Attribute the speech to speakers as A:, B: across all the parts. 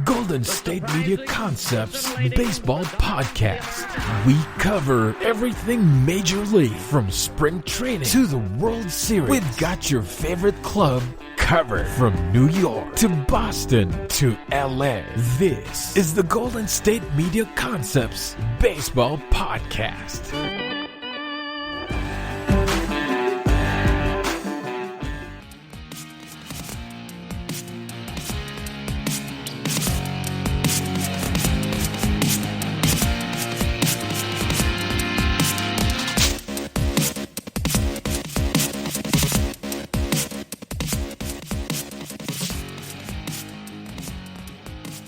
A: Golden State Media Concepts Baseball Podcast. We cover everything Major League, from spring training to the World Series. We've got your favorite club covered, from New York to Boston to LA. This is the Golden State Media Concepts Baseball Podcast.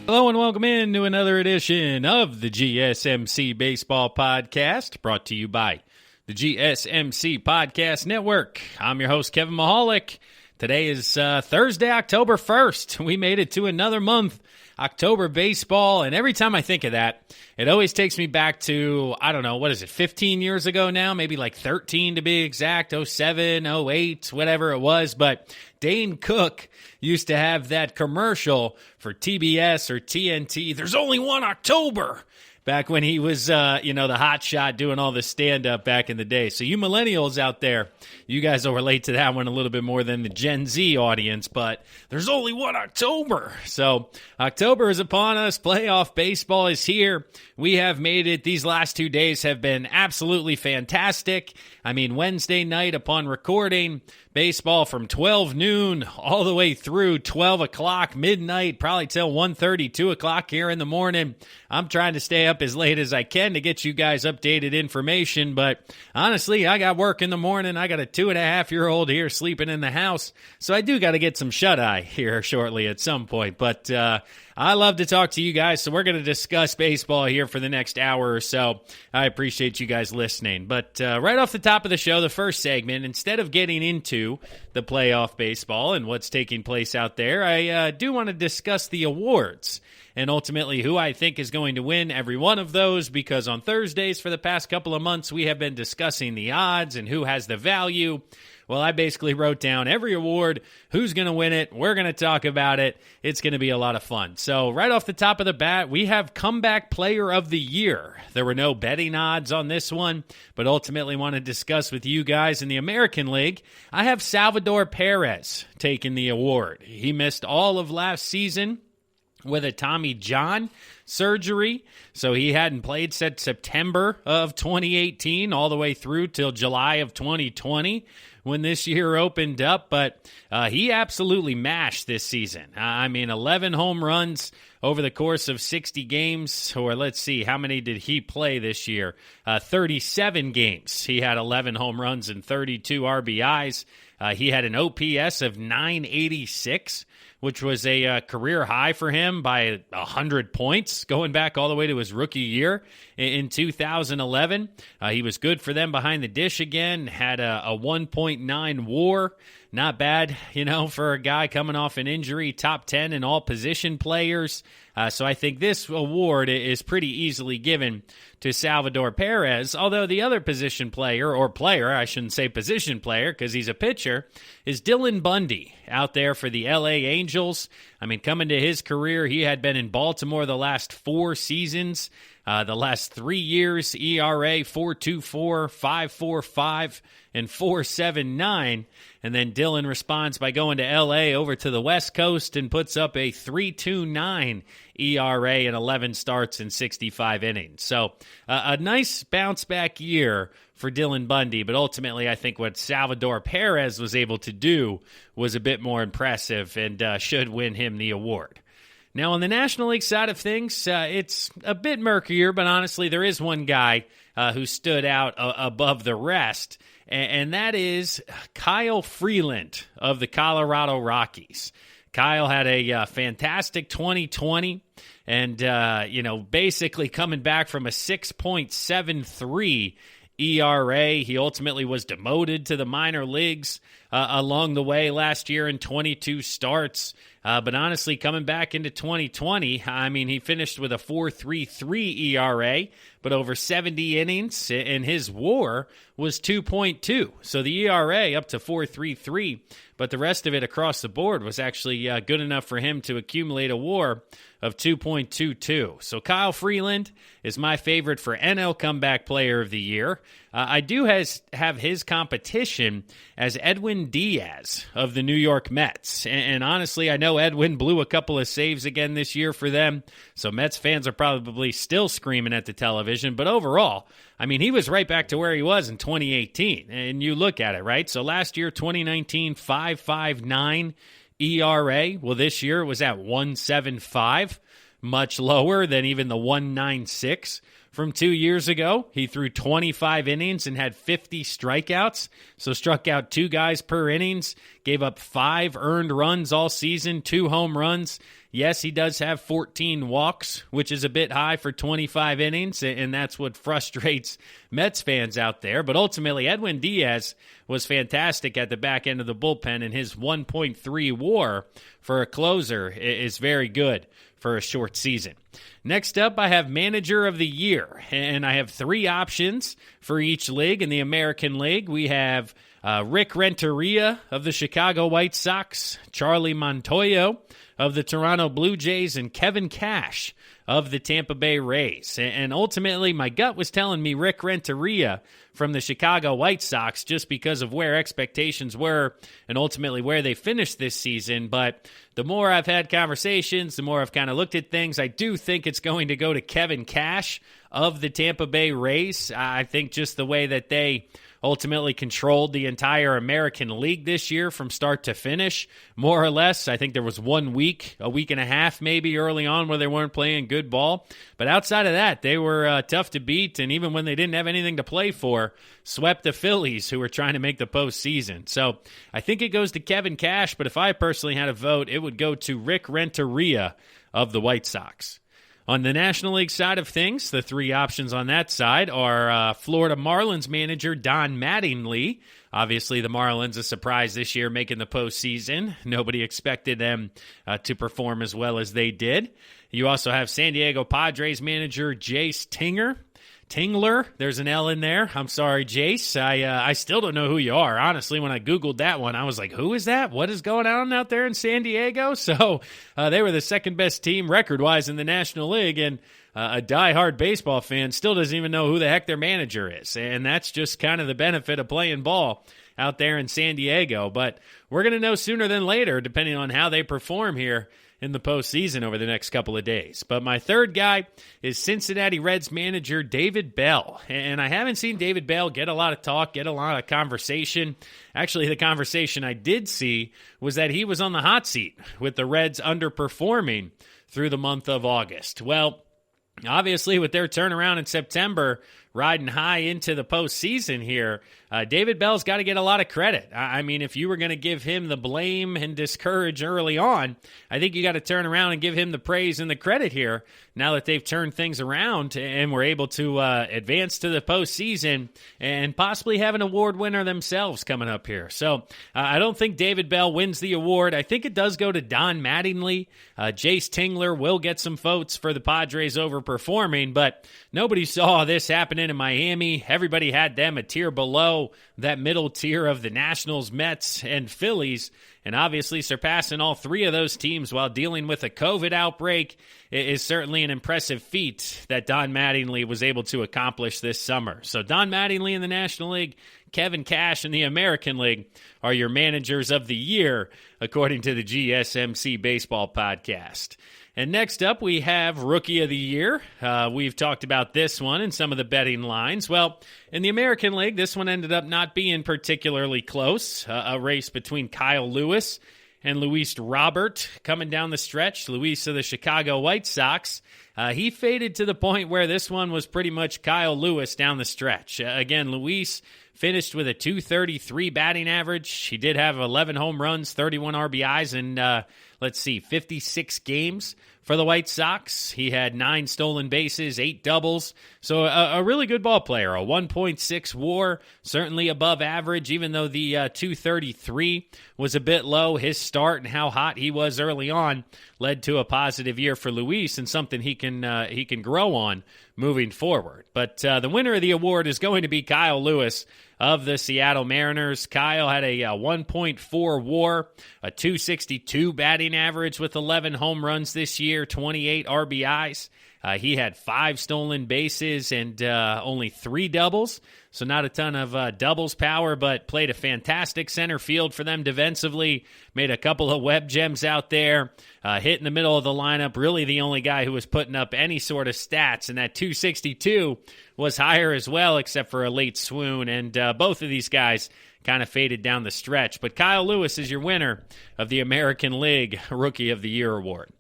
B: Hello and welcome in to another edition of the GSMC Baseball Podcast, brought to you by the GSMC Podcast Network. I'm your host, Kevin Mahalik. Today is Thursday, October 1st. We made it to another month, October baseball, and every time I think of that, it always takes me back to, 15 years ago now, maybe like 13 to be exact, 07, 08, whatever it was, but Dane Cook used to have that commercial for TBS or TNT, "There's only one October," back when he was, the hot shot doing all the stand-up back in the day. So you millennials out there, you guys will relate to that one a little bit more than the Gen Z audience, but there's only one October. So October is upon us. Playoff baseball is here. We have made it. These last 2 days have been absolutely fantastic. I mean, Wednesday night upon recording, baseball from 12 noon all the way through 12 o'clock, midnight, probably till 1:30, 2 o'clock here in the morning. I'm trying to stay up as late as I can to get you guys updated information, but honestly, I got work in the morning. I got a 2.5-year-old here sleeping in the house, so I do got to get some shut-eye here shortly at some point, but I love to talk to you guys, so we're going to discuss baseball here for the next hour or so. I appreciate you guys listening. But right off the top of the show, the first segment, instead of getting into the playoff baseball and what's taking place out there, I do want to discuss the awards and ultimately who I think is going to win every one of those, because on Thursdays for the past couple of months, we have been discussing the odds and who has the value. Well, I basically wrote down every award, who's going to win it, we're going to talk about it, it's going to be a lot of fun. So right off the top of the bat, we have Comeback Player of the Year. There were no betting odds on this one, but ultimately want to discuss with you guys in the American League. I have Salvador Perez taking the award. He missed all of last season with a Tommy John surgery, so he hadn't played since September of 2018 all the way through till July of 2020 when this year opened up, but he absolutely mashed this season. 11 home runs over the course of 60 games, or let's see, how many did he play this year? 37 games. He had 11 home runs and 32 RBIs. He had an OPS of 986, which was a career high for him by 100 points, going back all the way to his rookie year in 2011. He was good for them behind the dish again, had a 1.9 WAR. Not bad, for a guy coming off an injury, top 10 in all position players. So I think this award is pretty easily given to Salvador Perez, although the other position player, I shouldn't say position player because he's a pitcher, is Dylan Bundy out there for the LA Angels. Coming to his career, he had been in Baltimore the last 4 seasons. The last 3 years, ERA 4.24, 5.45, and 4.79. And then Dylan responds by going to L.A. over to the West Coast and puts up a 3.29 ERA in 11 starts and 65 innings. So a nice bounce-back year for Dylan Bundy, but ultimately I think what Salvador Perez was able to do was a bit more impressive and should win him the award. Now, on the National League side of things, it's a bit murkier, but honestly, there is one guy who stood out above the rest, and that is Kyle Freeland of the Colorado Rockies. Kyle had a fantastic 2020, and, basically coming back from a 6.73 ERA. He ultimately was demoted to the minor leagues along the way last year in 22 starts. But honestly, coming back into 2020, I mean, he finished with a 4.33 ERA, but over 70 innings, and his WAR was 2.2. So the ERA up to 4.33, but the rest of it across the board was actually good enough for him to accumulate a WAR of 2.22. So Kyle Freeland is my favorite for NL Comeback Player of the Year. I do have his competition as Edwin Diaz of the New York Mets. And honestly, I know Edwin blew a couple of saves again this year for them, so Mets fans are probably still screaming at the television. But overall, I mean, he was right back to where he was in 2018. And you look at it, right? So last year, 2019, 5.59 ERA. Well, this year it was at 1.75, much lower than even the 1.96 from 2 years ago. He threw 25 innings and had 50 strikeouts, so struck out 2 guys per innings, gave up 5 earned runs all season, 2 home runs. Yes, he does have 14 walks, which is a bit high for 25 innings, and that's what frustrates Mets fans out there. But ultimately, Edwin Diaz was fantastic at the back end of the bullpen, and his 1.3 WAR for a closer is very good for a short season. Next up, I have Manager of the Year, and I have 3 options for each league. In the American League, we have Rick Renteria of the Chicago White Sox, Charlie Montoyo of the Toronto Blue Jays, and Kevin Cash of the Tampa Bay Rays. And ultimately, my gut was telling me Rick Renteria from the Chicago White Sox just because of where expectations were and ultimately where they finished this season. But the more I've had conversations, the more I've kind of looked at things, I do think it's going to go to Kevin Cash of the Tampa Bay Rays. I think just the way that they ultimately controlled the entire American League this year from start to finish, more or less. I think there was 1 week, a week and a half maybe early on where they weren't playing good ball. But outside of that, they were tough to beat, and even when they didn't have anything to play for, swept the Phillies, who were trying to make the postseason. So I think it goes to Kevin Cash, but if I personally had a vote, it would go to Rick Renteria of the White Sox. On the National League side of things, the 3 options on that side are Florida Marlins manager Don Mattingly. Obviously, the Marlins, a surprise this year, making the postseason. Nobody expected them to perform as well as they did. You also have San Diego Padres manager Jace Tingler, there's an L in there. I'm sorry, Jace. I still don't know who you are. Honestly, when I Googled that one, I was like, who is that? What is going on out there in San Diego? So they were the second best team record-wise in the National League, and a diehard baseball fan still doesn't even know who the heck their manager is. And that's just kind of the benefit of playing ball out there in San Diego. But we're going to know sooner than later, depending on how they perform here in the postseason over the next couple of days. But my third guy is Cincinnati Reds manager David Bell. And I haven't seen David Bell get a lot of talk, get a lot of conversation. Actually, the conversation I did see was that he was on the hot seat with the Reds underperforming through the month of August. Well, obviously, with their turnaround in September, riding high into the postseason here, David Bell's got to get a lot of credit. I mean, if you were going to give him the blame and discourage early on, I think you got to turn around and give him the praise and the credit here now that they've turned things around and were able to advance to the postseason and possibly have an award winner themselves coming up here. So I don't think David Bell wins the award. I think it does go to Don Mattingly. Jace Tingler will get some votes for the Padres overperforming, but nobody saw this happening in Miami. Everybody had them a tier below that middle tier of the Nationals, Mets, and Phillies, and obviously surpassing all 3 of those teams while dealing with a COVID outbreak is certainly an impressive feat that Don Mattingly was able to accomplish this summer. So Don Mattingly in the National League, Kevin Cash in the American League are your managers of the year, according to the GSMC Baseball Podcast. And next up, we have Rookie of the Year. We've talked about this one and some of the betting lines. Well, in the American League, this one ended up not being particularly close. A race between Kyle Lewis and Luis Robert coming down the stretch. Luis of the Chicago White Sox. He faded to the point where this one was pretty much Kyle Lewis down the stretch. Again, Luis finished with a .233 batting average. He did have 11 home runs, 31 RBIs, and 56 games for the White Sox. He had 9 stolen bases, 8 doubles. So a really good ball player. A 1.6 WAR, certainly above average, even though the 233 was a bit low. His start and how hot he was early on led to a positive year for Luis and something he can grow on moving forward. But the winner of the award is going to be Kyle Lewis of the Seattle Mariners. Kyle had a 1.4 WAR, a 262 batting average with 11 home runs this year, 28 RBIs. He had 5 stolen bases and only 3 doubles, so not a ton of doubles power, but played a fantastic center field for them defensively, made a couple of web gems out there, hit in the middle of the lineup, really the only guy who was putting up any sort of stats, and that 262 was higher as well, except for a late swoon, and both of these guys kind of faded down the stretch. But Kyle Lewis is your winner of the American League Rookie of the Year award.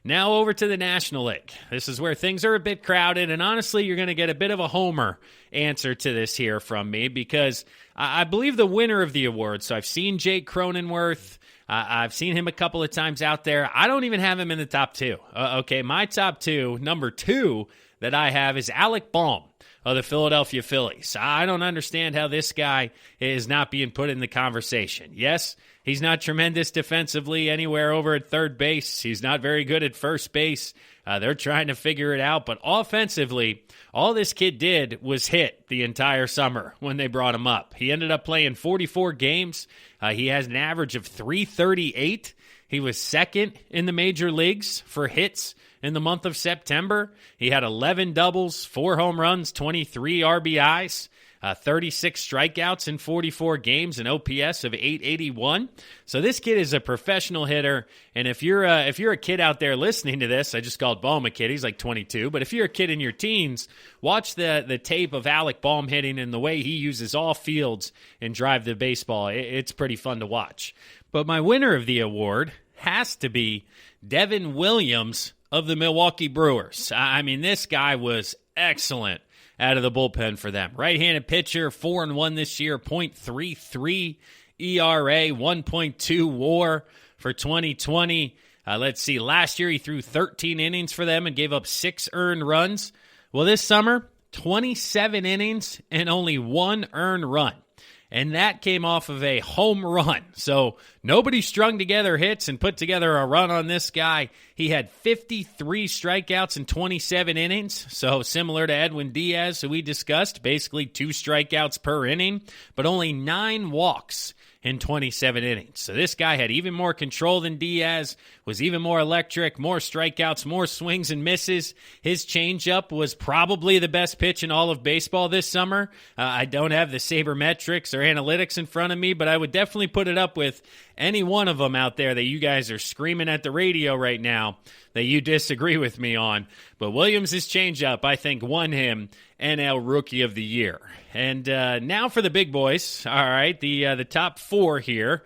B: Now over to the National League. This is where things are a bit crowded, and honestly, you're going to get a bit of a homer answer to this here from me, because I believe the winner of the award, so I've seen Jake Cronenworth, I've seen him a couple of times out there. I don't even have him in the top 2. Okay, my top 2, number 2 that I have is Alec Bohm of the Philadelphia Phillies. I don't understand how this guy is not being put in the conversation. Yes, he's not tremendous defensively anywhere over at third base. He's not very good at first base. They're trying to figure it out. But offensively, all this kid did was hit the entire summer when they brought him up. He ended up playing 44 games. He has an average of 338. He was second in the major leagues for hits in the month of September. He had 11 doubles, 4 home runs, 23 RBIs, 36 strikeouts in 44 games, an OPS of 881. So this kid is a professional hitter, and if you're a kid out there listening to this, I just called Bohm a kid, he's like 22, but if you're a kid in your teens, watch the tape of Alec Bohm hitting and the way he uses all fields and drive the baseball. It's pretty fun to watch. But my winner of the award has to be Devin Williams of the Milwaukee Brewers. I mean, this guy was excellent out of the bullpen for them. Right-handed pitcher, 4-1 this year, .33 ERA, 1.2 WAR for 2020. Let's see, last year he threw 13 innings for them and gave up 6 earned runs. Well, this summer, 27 innings and only 1 earned run. And that came off of a home run. So nobody strung together hits and put together a run on this guy. He had 53 strikeouts in 27 innings. So similar to Edwin Diaz, who we discussed, basically 2 strikeouts per inning, but only 9 walks in 27 innings. So this guy had even more control than Diaz, was even more electric, more strikeouts, more swings and misses. His changeup was probably the best pitch in all of baseball this summer. I don't have the sabermetrics or analytics in front of me, but I would definitely put it up with any one of them out there that you guys are screaming at the radio right now that you disagree with me on. But Williams' changeup, I think, won him NL Rookie of the Year. And now for the big boys. All right, the top 4 here.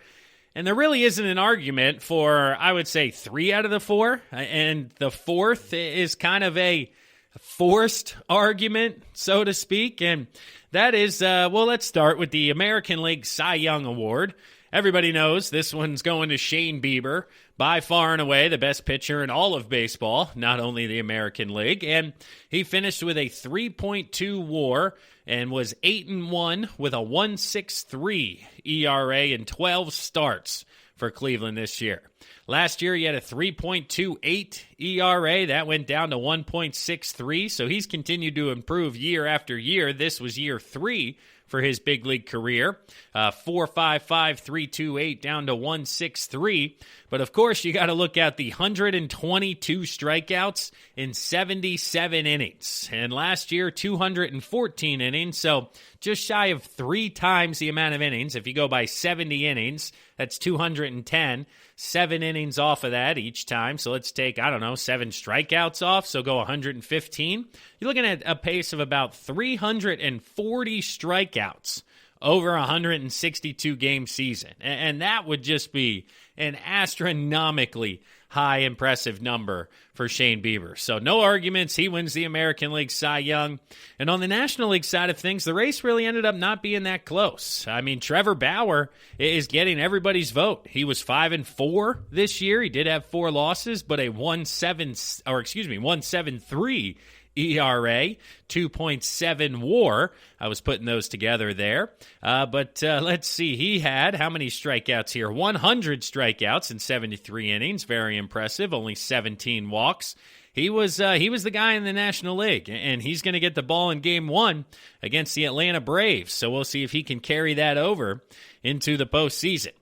B: And there really isn't an argument for, I would say, 3 out of the 4. And the 4th is kind of a forced argument, so to speak. And that is, well, let's start with the American League Cy Young Award. Everybody knows this one's going to Shane Bieber, by far and away the best pitcher in all of baseball, not only the American League. And he finished with a 3.2 WAR and was 8-1 with a 1.63 ERA in 12 starts for Cleveland this year. Last year, he had a 3.28 ERA. That went down to 1.63, so he's continued to improve year after year. This was year 3 for his big league career. 4.55, 3.28 down to 1.63. But of course, you got to look at the 122 strikeouts in 77 innings. And last year, 214 innings. So just shy of 3 times the amount of innings. If you go by 70 innings, that's 210. 7 innings off of that each time. So let's take, 7 strikeouts off. So go 115. You're looking at a pace of about 340 strikeouts over 162 game season. And that would just be an astronomically high impressive number for Shane Bieber. So no arguments. He wins the American League Cy Young. And on the National League side of things, the race really ended up not being that close. I mean, Trevor Bauer is getting everybody's vote. He was 5-4 this year. He did have 4 losses, but a 1.73 ERA, 2.7 WAR. I was putting those together there. But let's see. He had how many strikeouts here? 100 strikeouts in 73 innings. Very impressive. Only 17 walks. He was the guy in the National League, and he's going to get the ball in Game 1 against the Atlanta Braves. So we'll see if he can carry that over into the postseason.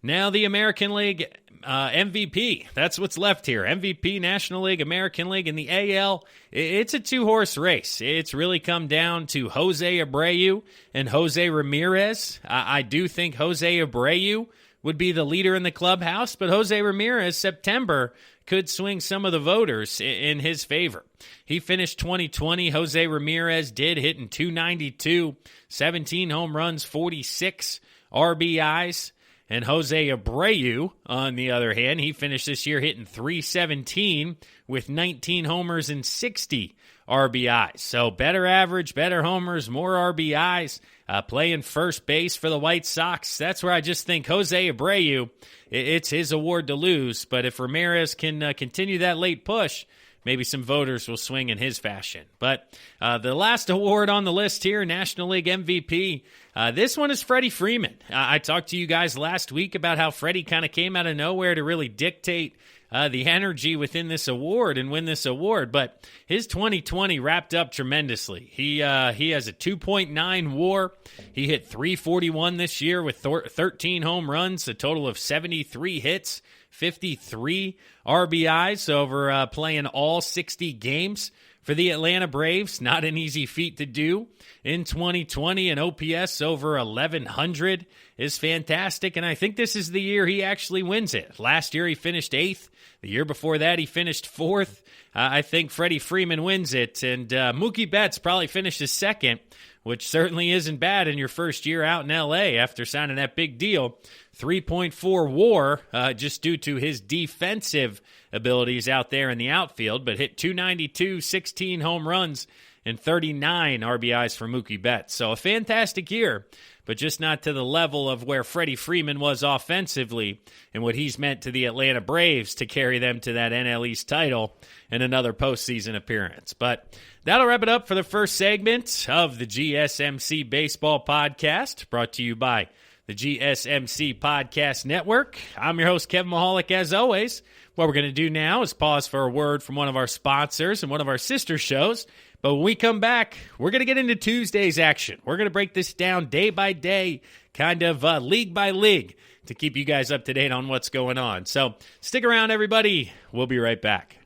B: Now the American League MVP. That's what's left here. MVP, National League, American League, and the AL. It's a 2-horse race. It's really come down to Jose Abreu and Jose Ramirez. I do think Jose Abreu would be the leader in the clubhouse, but Jose Ramirez, September, could swing some of the voters in his favor. He finished 2020. Jose Ramirez did, hitting .292, 17 home runs, 46 RBIs. And Jose Abreu, on the other hand, he finished this year hitting .317 with 19 homers and 60 RBIs. So better average, better homers, more RBIs, playing first base for the White Sox. That's where I just think Jose Abreu, it's his award to lose. But if Ramirez can continue that late push, maybe some voters will swing in his fashion. But the last award on the list here, National League MVP, this one is Freddie Freeman. I talked to you guys last week about how Freddie kind of came out of nowhere to really dictate the energy within this award and win this award. But his 2020 wrapped up tremendously. He has a 2.9 WAR. He hit .341 this year with 13 home runs, a total of 73 hits, 53 RBIs over playing all 60 games for the Atlanta Braves. Not an easy feat to do in 2020. An OPS over 1,100 is fantastic, and I think this is the year he actually wins it. Last year he finished 8th. The year before that he finished 4th. I think Freddie Freeman wins it, and Mookie Betts probably finishes 2nd, which certainly isn't bad in your first year out in L.A. after signing that big deal. 3.4 WAR just due to his defensive abilities out there in the outfield, but hit .292, 16 home runs, and 39 RBIs for Mookie Betts. So a fantastic year, but just not to the level of where Freddie Freeman was offensively and what he's meant to the Atlanta Braves to carry them to that NL East title and another postseason appearance. But that'll wrap it up for the first segment of the GSMC Baseball Podcast, brought to you by the GSMC Podcast Network. I'm your host, Kevin Mahalik, as always. What we're going to do now is pause for a word from one of our sponsors and one of our sister shows. But when we come back, we're going to get into Tuesday's action. We're going to break this down day by day, kind of league by league, to keep you guys up to date on what's going on. So stick around, everybody. We'll be right back.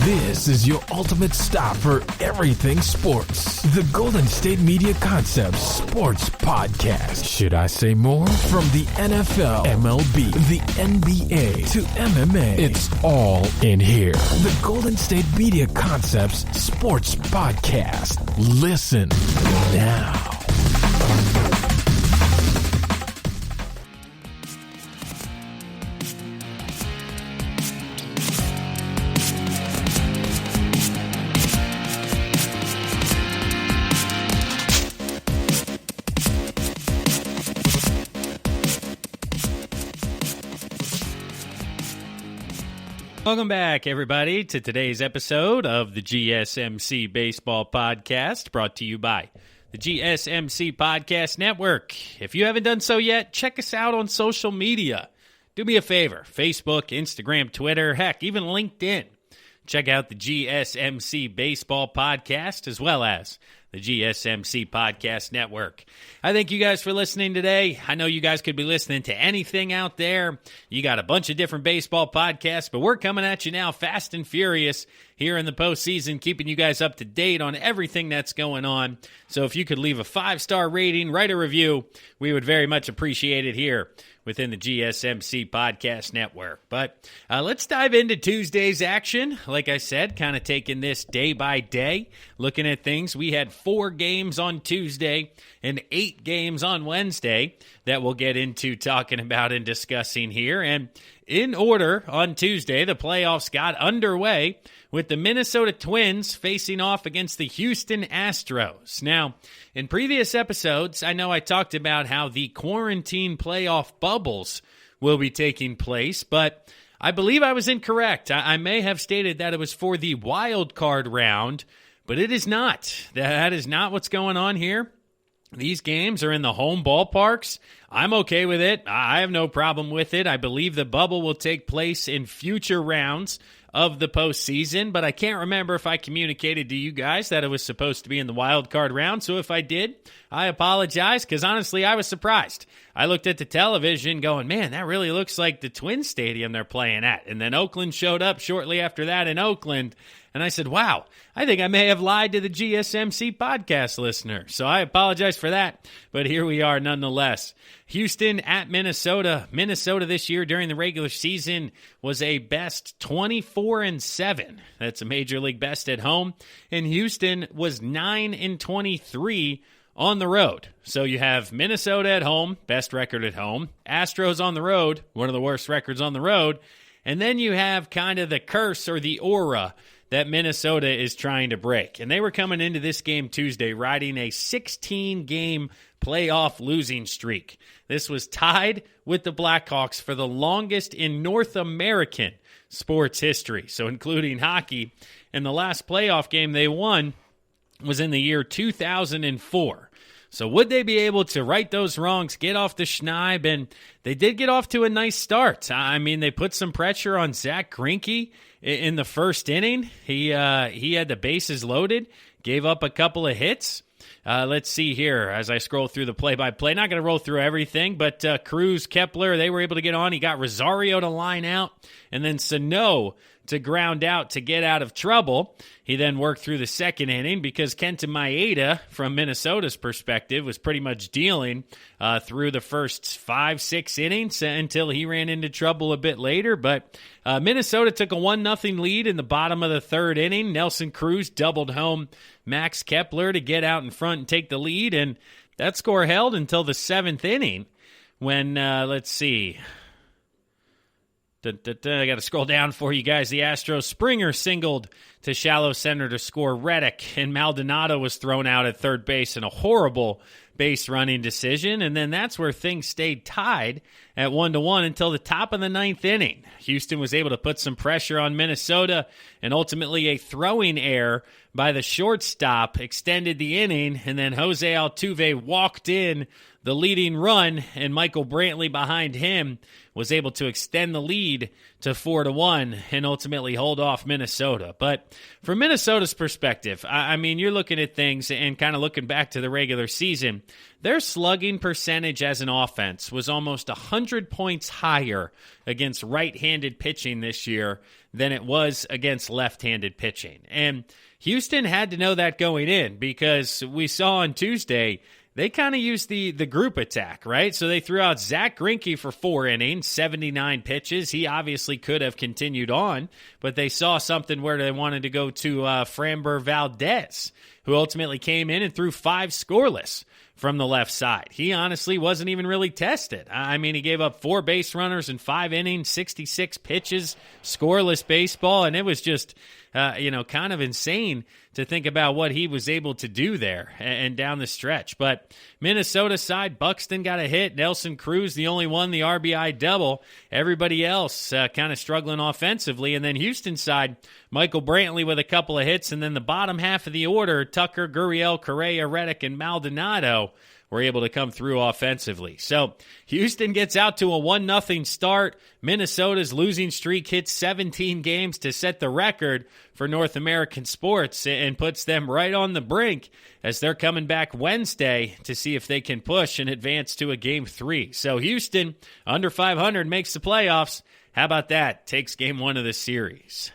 A: This is your ultimate stop for everything sports. The Golden State Media Concepts Sports Podcast. Should I say more? From the NFL, MLB, the NBA to MMA, it's all in here. The Golden State Media Concepts Sports Podcast. Listen now.
B: Welcome back, everybody, to today's episode of the GSMC Baseball Podcast, brought to you by the GSMC Podcast Network. If you haven't done so yet, check us out on social media. Do me a favor, Facebook, Instagram, Twitter, heck, even LinkedIn. Check out the GSMC Baseball Podcast, as well as the GSMC Podcast Network. I thank you guys for listening today. I know you guys could be listening to anything out there. You got a bunch of different baseball podcasts, but we're coming at you now fast and furious here in the postseason, keeping you guys up to date on everything that's going on. So if you could leave a 5-star rating, write a review, we would very much appreciate it here within the GSMC Podcast Network. But let's dive into Tuesday's action. Like I said, kind of taking this day by day, looking at things. We had 4 games on Tuesday and 8 games on Wednesday that we'll get into talking about and discussing here. And in order, on Tuesday, the playoffs got underway with the Minnesota Twins facing off against the Houston Astros. Now, in previous episodes, I know I talked about how the quarantine playoff bubbles will be taking place, but I believe I was incorrect. I may have stated that it was for the wild card round, but it is not. That is not what's going on here. These games are in the home ballparks. I'm okay with it. I have no problem with it. I believe the bubble will take place in future rounds of the postseason, but I can't remember if I communicated to you guys that it was supposed to be in the wild card round. So if I did, I apologize, because honestly, I was surprised. I looked at the television going, man, that really looks like the Twins Stadium they're playing at. And then Oakland showed up shortly after that in Oakland. And I said, wow, I think I may have lied to the GSMC podcast listener. So I apologize for that, but here we are nonetheless. Houston at Minnesota. Minnesota this year during the regular season was a best 24-7. That's a major league best at home. And Houston was 9-23 on the road. So you have Minnesota at home, best record at home. Astros on the road, one of the worst records on the road. And then you have kind of the curse or the aura that Minnesota is trying to break. And they were coming into this game Tuesday riding a 16-game playoff losing streak. This was tied with the Blackhawks for the longest in North American sports history, so including hockey. And the last playoff game they won was in the year 2004. So would they be able to right those wrongs, get off the schneid? And they did get off to a nice start. I mean, they put some pressure on Zach Greinke in the first inning. He had the bases loaded, gave up a couple of hits. Let's see here as I scroll through the play-by-play. Not going to roll through everything, but Cruz, Kepler, they were able to get on. He got Rosario to line out, and then Sano to ground out to get out of trouble. He then worked through the second inning because Kenta Maeda, from Minnesota's perspective, was pretty much dealing through the first 5-6 innings until he ran into trouble a bit later. But Minnesota took a 1-0 lead in the bottom of the third inning. Nelson Cruz doubled home Max Kepler to get out in front and take the lead, and that score held until the 7th inning when, let's see, I got to scroll down for you guys. The Astros, Springer singled to shallow center to score Reddick, and Maldonado was thrown out at third base in a horrible base running decision. And then that's where things stayed tied at 1-1 until the top of the 9th inning. Houston was able to put some pressure on Minnesota, and ultimately a throwing error by the shortstop extended the inning, and then Jose Altuve walked in the leading run, and Michael Brantley behind him was able to extend the lead to 4-1 and ultimately hold off Minnesota. But from Minnesota's perspective, I mean, you're looking at things and kind of looking back to the regular season. Their slugging percentage as an offense was almost 100 points higher against right-handed pitching this year than it was against left-handed pitching. And Houston had to know that going in, because we saw on Tuesday they kind of used the group attack, right? So they threw out Zach Greinke for 4 innings, 79 pitches. He obviously could have continued on, but they saw something where they wanted to go to Framber Valdez, who ultimately came in and threw 5 scoreless from the left side. He honestly wasn't even really tested. I mean, he gave up 4 base runners in 5 innings, 66 pitches, scoreless baseball, and it was just, kind of insane to think about what he was able to do there and down the stretch. But Minnesota side, Buxton got a hit. Nelson Cruz, the only one, the RBI double. Everybody else kind of struggling offensively. And then Houston side, Michael Brantley with a couple of hits. And then the bottom half of the order, Tucker, Gurriel, Correa, Reddick, and Maldonado were able to come through offensively. So Houston gets out to a 1-0 start. Minnesota's losing streak hits 17 games to set the record for North American sports and puts them right on the brink as they're coming back Wednesday to see if they can push and advance to a Game 3. So Houston, under 500, makes the playoffs. How about that? Takes Game 1 of the series.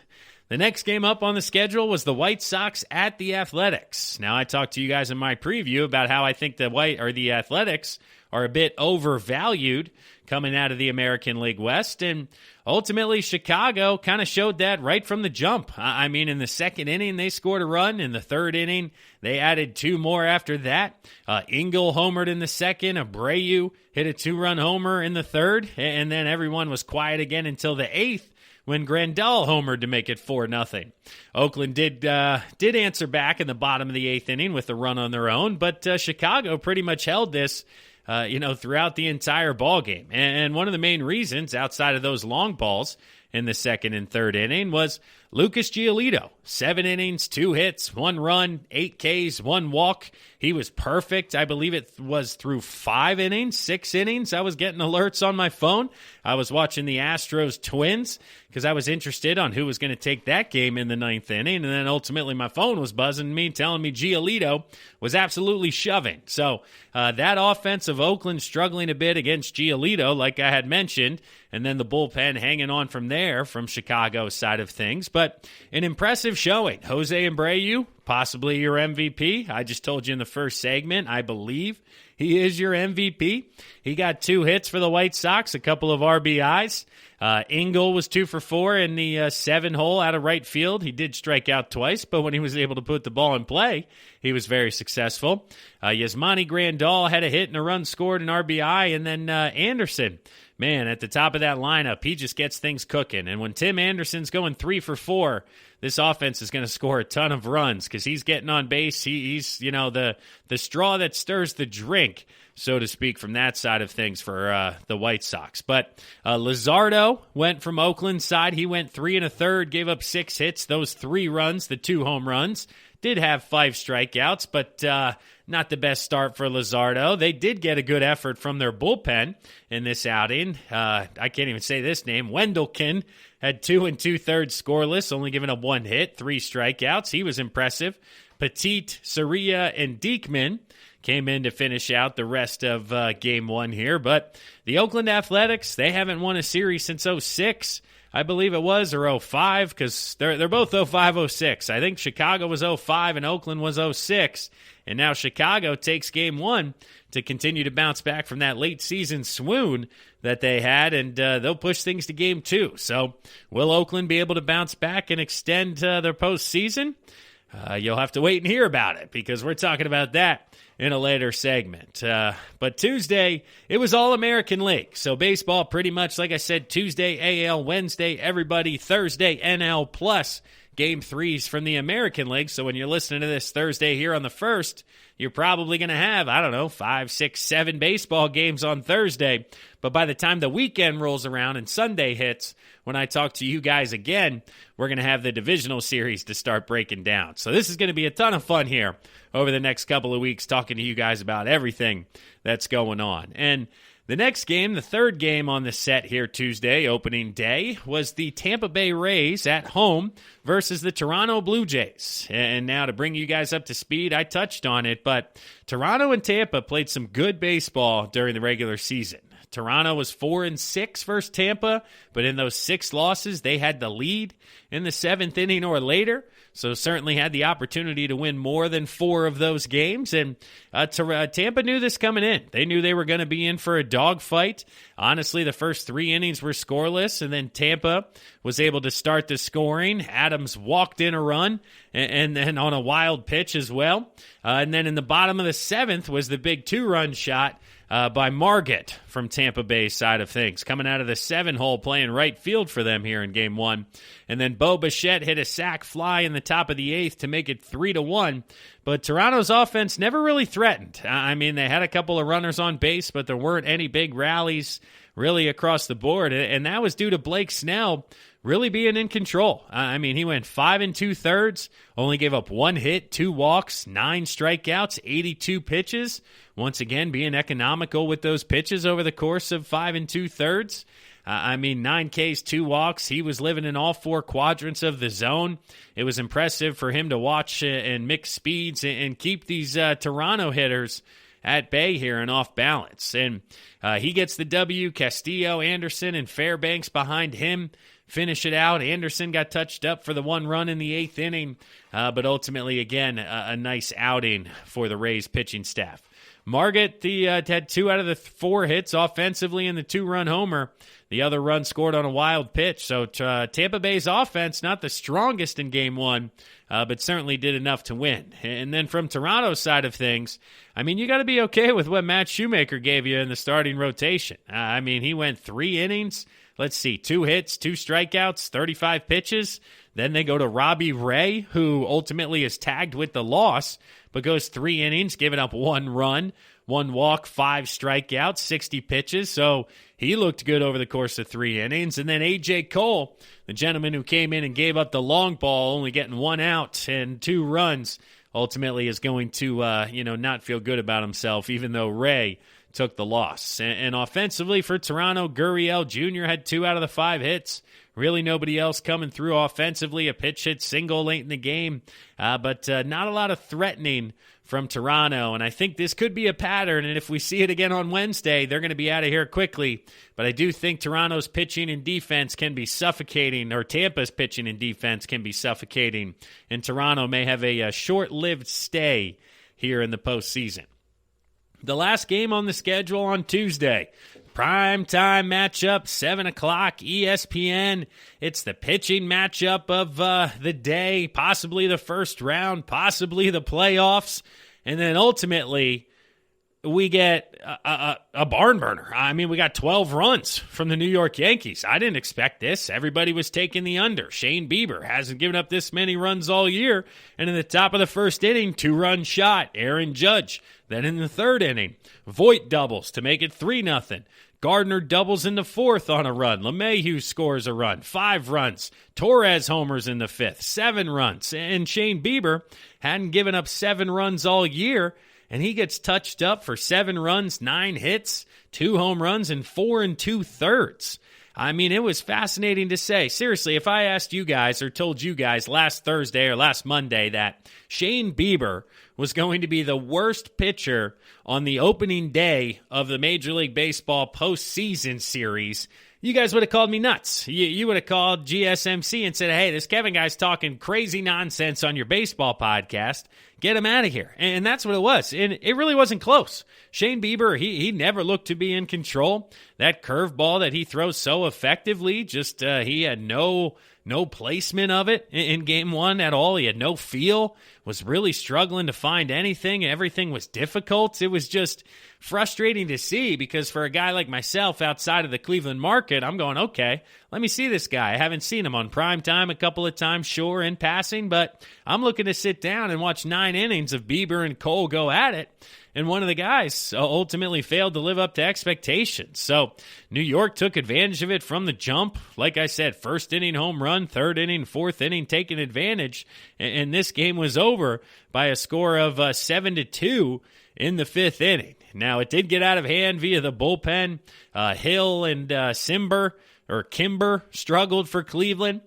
B: The next game up on the schedule was the White Sox at the Athletics. Now, I talked to you guys in my preview about how I think the Athletics are a bit overvalued coming out of the American League West, and ultimately Chicago kind of showed that right from the jump. I mean, in the second inning, they scored a run. In the third inning, they added 2 more after that. Engel homered in the second. Abreu hit a 2-run homer in the third, and then everyone was quiet again until the 8th, when Grandal homered to make it 4-0. Oakland did answer back in the bottom of the 8th inning with a run on their own, but Chicago pretty much held this throughout the entire ball game. And one of the main reasons, outside of those long balls in the second and third inning, was Lucas Giolito. 7 innings, 2 hits, 1 run, 8 Ks, 1 walk. He was perfect. I believe it was through 5 innings, 6 innings. I was getting alerts on my phone. I was watching the Astros Twins because I was interested on who was going to take that game in the 9th inning. And then ultimately my phone was buzzing me, telling me Giolito was absolutely shoving. So that offense of Oakland struggling a bit against Giolito, like I had mentioned, and then the bullpen hanging on from there from Chicago's side of things. But an impressive showing. Jose Abreu, possibly your MVP. I just told you in the first segment, I believe he is your MVP. He got 2 hits for the White Sox, a couple of RBIs. Engel was 2 for 4 in the 7-hole out of right field. He did strike out twice, but when he was able to put the ball in play, he was very successful. Yasmani Grandal had a hit and a run scored, an RBI, and then Anderson. Man, at the top of that lineup, he just gets things cooking. And when Tim Anderson's going 3 for 4, this offense is going to score a ton of runs because he's getting on base. He's the straw that stirs the drink, so to speak, from that side of things for the White Sox. But Luzardo went from Oakland's side. He went 3 1/3, gave up 6 hits. Those 3 runs, the 2 home runs, did have 5 strikeouts, but not the best start for Luzardo. They did get a good effort from their bullpen in this outing. I can't even say this name. Wendelken had 2 2/3 scoreless, only giving up 1 hit, 3 strikeouts. He was impressive. Petit, Soria, and Diekman came in to finish out the rest of Game 1 here. But the Oakland Athletics, they haven't won a series since 06. I believe it was, or 05, because they're both 05, 06. I think Chicago was 05 and Oakland was 06. And now Chicago takes Game 1 to continue to bounce back from that late season swoon that they had, and they'll push things to Game 2. So will Oakland be able to bounce back and extend their postseason? You'll have to wait and hear about it, because we're talking about that in a later segment. But Tuesday, it was All-American League. So baseball pretty much, like I said, Tuesday AL, Wednesday everybody, Thursday NL, plus Game 3s from the American League. So when you're listening to this Thursday here on the 1st, you're probably going to have, 5, 6, 7 baseball games on Thursday. But by the time the weekend rolls around and Sunday hits, when I talk to you guys again, we're going to have the divisional series to start breaking down. So this is going to be a ton of fun here over the next couple of weeks, talking to you guys about everything that's going on. And the next game, the third game on the set here Tuesday, opening day, was the Tampa Bay Rays at home versus the Toronto Blue Jays. And now to bring you guys up to speed, I touched on it, but Toronto and Tampa played some good baseball during the regular season. Toronto was 4-6 versus Tampa, but in those 6 losses, they had the lead in the 7th inning or later, so certainly had the opportunity to win more than 4 of those games. And Tampa knew this coming in. They knew they were going to be in for a dogfight. Honestly, the first 3 innings were scoreless, and then Tampa was able to start the scoring. Adams walked in a run, and then on a wild pitch as well. And then in the bottom of the 7th was the big 2-run shot by Margit from Tampa Bay's side of things, coming out of the 7-hole, playing right field for them here in Game 1. And then Bo Bichette hit a sac fly in the top of the 8th to make it 3-1. But Toronto's offense never really threatened. I mean, they had a couple of runners on base, but there weren't any big rallies really across the board. And that was due to Blake Snell really being in control. I mean, he went 5 2/3, only gave up 1 hit, 2 walks, 9 strikeouts, 82 pitches. Once again, being economical with those pitches over the course of 5 2/3. 9 Ks, 2 walks. He was living in all 4 quadrants of the zone. It was impressive for him to watch and mix speeds and keep these Toronto hitters at bay here and off balance. And he gets the W. Castillo, Anderson, and Fairbanks behind him finish it out. Anderson got touched up for the 1 run in the 8th inning, but ultimately, again, a nice outing for the Rays pitching staff. Margit had 2 out of the 4 hits offensively in the 2-run homer. The other run scored on a wild pitch. So Tampa Bay's offense, not the strongest in Game 1, but certainly did enough to win. And then from Toronto's side of things, I mean, you got to be okay with what Matt Shoemaker gave you in the starting rotation. I mean, he went 3 innings. Let's see, 2 hits, 2 strikeouts, 35 pitches. Then they go to Robbie Ray, who ultimately is tagged with the loss, but goes 3 innings, giving up 1 run, 1 walk, 5 strikeouts, 60 pitches. So he looked good over the course of 3 innings. And then A.J. Cole, the gentleman who came in and gave up the long ball, only getting 1 out and 2 runs, ultimately is going to, not feel good about himself, even though Ray took the loss. And offensively for Toronto, Gurriel Jr. had 2 out of the 5 hits. Really nobody else coming through offensively. A pitch hit single late in the game, but not a lot of threatening from Toronto. And I think this could be a pattern, and if we see it again on Wednesday, they're going to be out of here quickly. But I do think Toronto's pitching and defense can be suffocating, or Tampa's pitching and defense can be suffocating, and Toronto may have a short-lived stay here in the postseason. The last game on the schedule on Tuesday, prime time matchup, 7 o'clock, ESPN. It's the pitching matchup of the day, possibly the first round, possibly the playoffs. And then ultimately, we get a barn burner. I mean, we got 12 runs from the New York Yankees. I didn't expect this. Everybody was taking the under. Shane Bieber hasn't given up this many runs all year. And in the top of the first inning, 2-run shot, Aaron Judge. Then in the 3rd inning, Voit doubles to make it 3-0. Gardner doubles in the 4th on a run. LeMahieu scores a run. 5 runs. Torres homers in the 5th. 7 runs. And Shane Bieber hadn't given up 7 runs all year, and he gets touched up for 7 runs, 9 hits, 2 home runs, and 4 2/3. I mean, it was fascinating to say. Seriously, if I asked you guys or told you guys last Thursday or last Monday that Shane Bieber was going to be the worst pitcher on the opening day of the Major League Baseball postseason series, you guys would have called me nuts. You would have called GSMC and said, hey, this Kevin guy's talking crazy nonsense on your baseball podcast. Get him out of here. And that's what it was. And it really wasn't close. Shane Bieber, he never looked to be in control. That curveball that he throws so effectively, just he had no placement of it in Game 1 at all. He had no feel, was really struggling to find anything. Everything was difficult. It was just frustrating to see because for a guy like myself outside of the Cleveland market, I'm going, okay, let me see this guy. I haven't seen him on prime time a couple of times, sure, in passing, but I'm looking to sit down and watch 9 innings of Bieber and Cole go at it. And one of the guys ultimately failed to live up to expectations. So New York took advantage of it from the jump. Like I said, 1st inning home run, 3rd inning, 4th inning taking advantage. And this game was over by a score of 7-2 in the 5th inning. Now, it did get out of hand via the bullpen. Hill and Kimber struggled for Cleveland,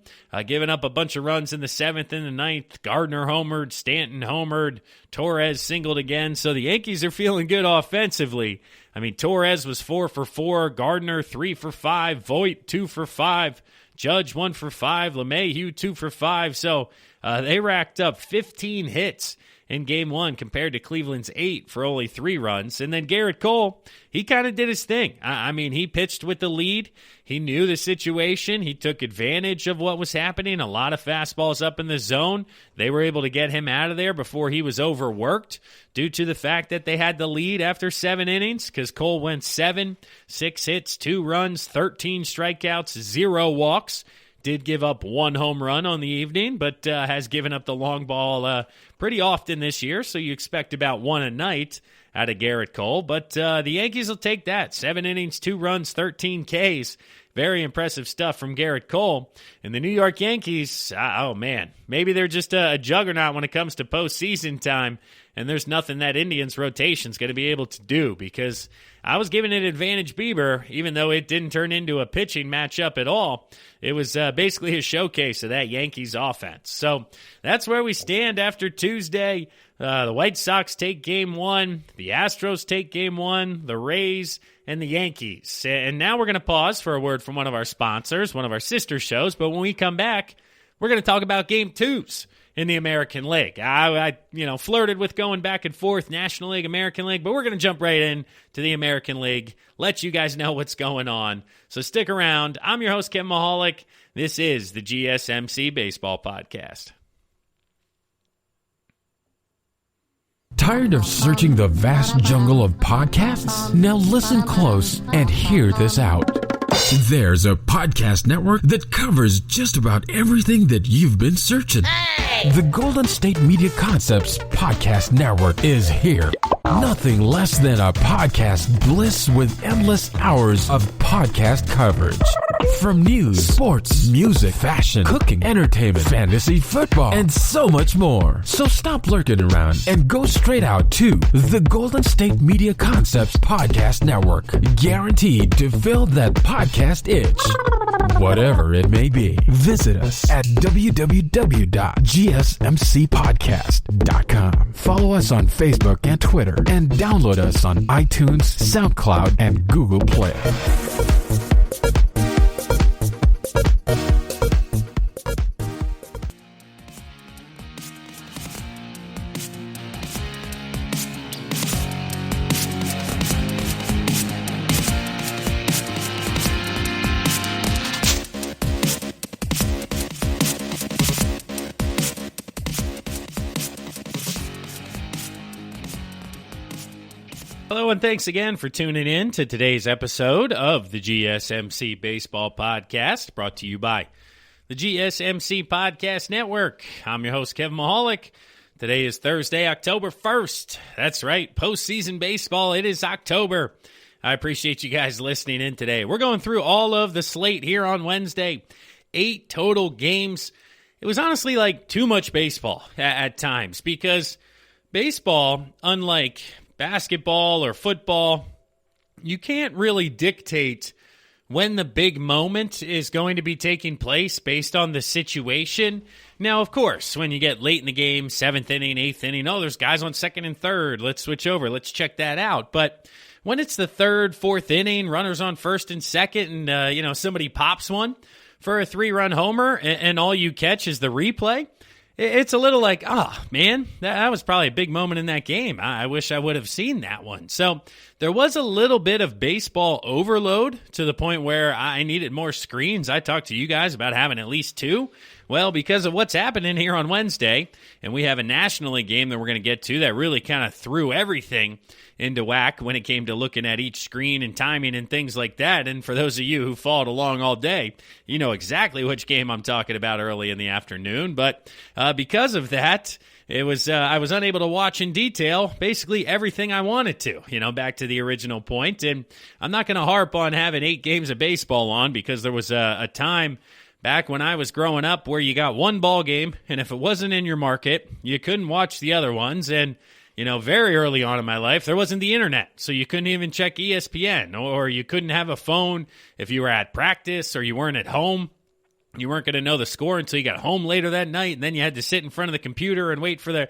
B: giving up a bunch of runs in the 7th and the 9th. Gardner homered, Stanton homered, Torres singled again. So the Yankees are feeling good offensively. I mean, Torres was 4 for 4, Gardner 3 for 5, Voit 2 for 5, Judge 1 for 5, LeMahieu 2 for 5. So they racked up 15 hits in Game 1 compared to Cleveland's 8 for only 3 runs. And then Garrett Cole, he kind of did his thing. I mean, he pitched with the lead. He knew the situation. He took advantage of what was happening. A lot of fastballs up in the zone. They were able to get him out of there before he was overworked due to the fact that they had the lead after 7 innings because Cole went 7, 6 hits, 2 runs, 13 strikeouts, 0 walks. Did give up 1 home run on the evening, but has given up the long ball pretty often this year, so you expect about 1 a night out of Garrett Cole. But the Yankees will take that. 7 innings, 2 runs, 13 Ks. Very impressive stuff from Garrett Cole. And the New York Yankees, oh man, maybe they're just a juggernaut when it comes to postseason time, and there's nothing that Indians rotation's going to be able to do, because I was giving it advantage Bieber, even though it didn't turn into a pitching matchup at all. It was basically a showcase of that Yankees offense. So that's where we stand after Tuesday. The White Sox take Game 1, the Astros take Game 1, the Rays, and the Yankees. And now we're going to pause for a word from one of our sponsors, one of our sister shows. But when we come back, we're going to talk about Game 2s in the American League. I flirted with going back and forth, National League, American League, but we're going to jump right in to the American League, let you guys know what's going on. So stick around. I'm your host, Kevin Mahalik. This is the GSMC Baseball Podcast.
A: Tired of searching the vast jungle of podcasts? Now listen close and hear this out. There's a podcast network that covers just about everything that you've been searching. Hey! The Golden State Media Concepts Podcast Network is here. Nothing less than a podcast bliss with endless hours of podcast coverage. From news, sports, music, fashion, cooking, entertainment, fantasy, football, and so much more. So stop lurking around and go straight out to the Golden State Media Concepts Podcast Network. Guaranteed to fill that podcast itch. Whatever it may be. Visit us at www.gsmcpodcast.com. Follow us on Facebook and Twitter, and download us on iTunes, SoundCloud, and Google Play.
B: Hello, and thanks again for tuning in to today's episode of the GSMC Baseball Podcast, brought to you by the GSMC Podcast Network. I'm your host, Kevin Mahalik. Today is Thursday, October 1st. That's right, postseason baseball. It is October. I appreciate you guys listening in today. We're going through all of the slate here on Wednesday. 8 total games. It was honestly like too much baseball at times, because baseball, unlike basketball or football, you can't really dictate when the big moment is going to be taking place based on the situation. Now, of course, when you get late in the game, 7th inning, 8th inning, there's guys on 2nd and 3rd. Let's switch over. Let's check that out. But when it's the 3rd, 4th inning, runners on 1st and 2nd, and somebody pops one for a 3-run homer, and all you catch is the replay, it's a little like, man, that was probably a big moment in that game. I wish I would have seen that one. So there was a little bit of baseball overload to the point where I needed more screens. I talked to you guys about having at least 2. Well, because of what's happening here on Wednesday, and we have a National League game that we're going to get to that really kind of threw everything into whack when it came to looking at each screen and timing and things like that. And for those of you who followed along all day, you know exactly which game I'm talking about early in the afternoon. But because of that, I was unable to watch in detail basically everything I wanted to, back to the original point. And I'm not going to harp on having 8 games of baseball on, because there was a time back when I was growing up where you got one ball game, and if it wasn't in your market, you couldn't watch the other ones. And very early on in my life, there wasn't the internet, so you couldn't even check ESPN, or you couldn't have a phone if you were at practice or you weren't at home. You weren't going to know the score until you got home later that night, and then you had to sit in front of the computer and wait for the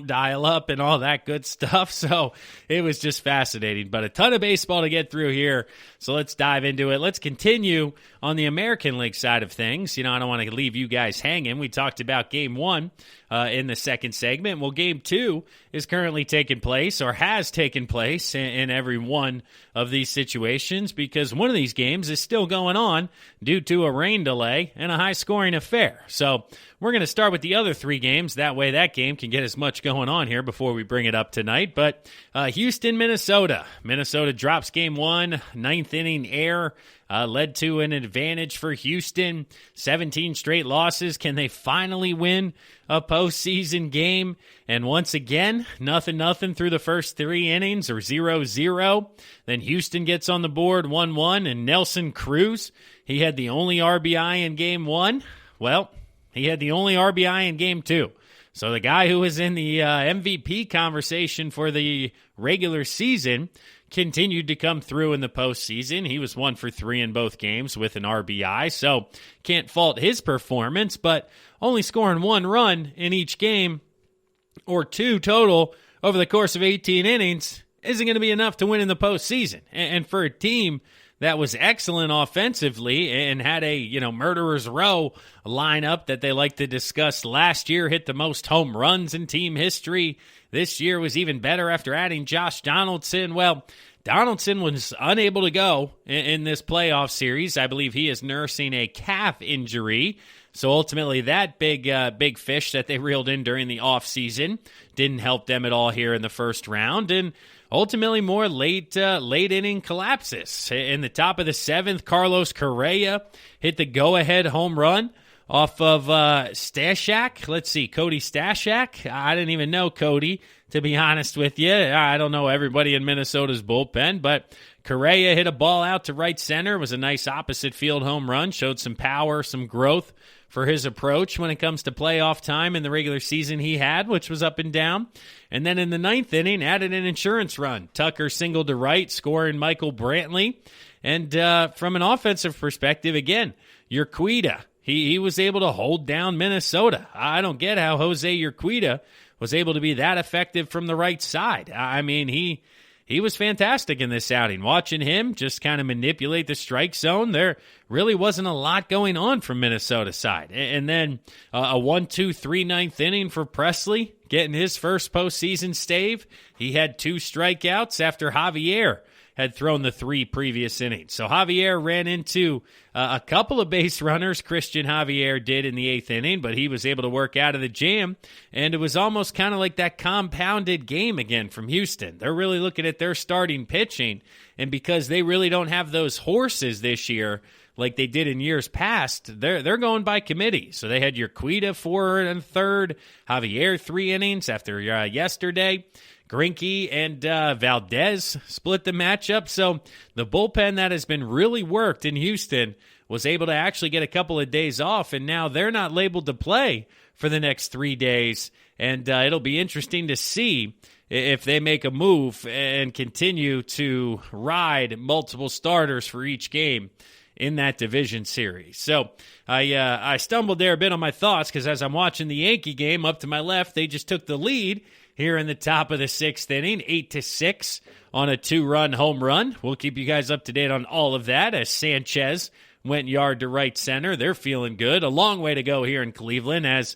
B: dial up and all that good stuff. So it was just fascinating, but a ton of baseball to get through here. So let's dive into it. Let's continue on the American League side of things. I don't want to leave you guys hanging. We talked about Game 1 in the second segment. Well, Game 2 is currently taking place, or has taken place in every one of these situations, because one of these games is still going going on due to a rain delay and a high-scoring affair. So we're going to start with the other 3 games. That way that game can get as much going on here before we bring it up tonight. But Houston, Minnesota. Minnesota drops game 1, 9th inning error. Led to an advantage for Houston. 17 straight losses. Can they finally win a postseason game? And once again, nothing through the first 3 innings, or 0-0. Then Houston gets on the board 1-1, and Nelson Cruz, he had the only RBI in game 1. Well, he had the only RBI in game 2. So the guy who was in the MVP conversation for the regular season continued to come through in the postseason. He was 1 for 3 in both games with an RBI, so can't fault his performance, but only scoring 1 run in each game, or 2 total over the course of 18 innings, isn't going to be enough to win in the postseason. And for a team that was excellent offensively and had a, murderer's row lineup that they like to discuss last year, hit the most home runs in team history. This year was even better after adding Josh Donaldson. Well, Donaldson was unable to go in this playoff series. I believe he is nursing a calf injury. So ultimately that big fish that they reeled in during the offseason didn't help them at all here in the first round. And ultimately more late inning collapses. In the top of the 7th, Carlos Correa hit the go-ahead home run off of Stashak. Let's see, Cody Stashak. I didn't even know Cody, to be honest with you. I don't know everybody in Minnesota's bullpen, but Correa hit a ball out to right center. It was a nice opposite field home run. Showed some power, some growth for his approach when it comes to playoff time in the regular season he had, which was up and down. And then in the 9th inning, added an insurance run. Tucker singled to right, scoring Michael Brantley. And from an offensive perspective, again, Urquidy. He was able to hold down Minnesota. I don't get how Jose Urquidy was able to be that effective from the right side. I mean, he was fantastic in this outing. Watching him just kind of manipulate the strike zone, there really wasn't a lot going on from Minnesota's side. And then a 1-2-3 9th inning for Presley, getting his first postseason stave. He had 2 strikeouts after Javier had thrown the 3 previous innings. So Javier ran into a couple of base runners, Christian Javier did in the 8th inning, but he was able to work out of the jam, and it was almost kind of like that compounded game again from Houston. They're really looking at their starting pitching, and because they really don't have those horses this year like they did in years past, they're going by committee. So they had Urquidy 4 1/3, Javier 3 innings after yesterday. Greinke and Valdez split the matchup. So the bullpen that has been really worked in Houston was able to actually get a couple of days off, and now they're not labeled to play for the next 3 days. And it'll be interesting to see if they make a move and continue to ride multiple starters for each game in that division series. So I stumbled there a bit on my thoughts because as I'm watching the Yankee game up to my left, they just took the lead here in the top of the 6th inning, 8-6 on a 2-run home run. We'll keep you guys up to date on all of that as Sanchez went yard to right center. They're feeling good. A long way to go here in Cleveland as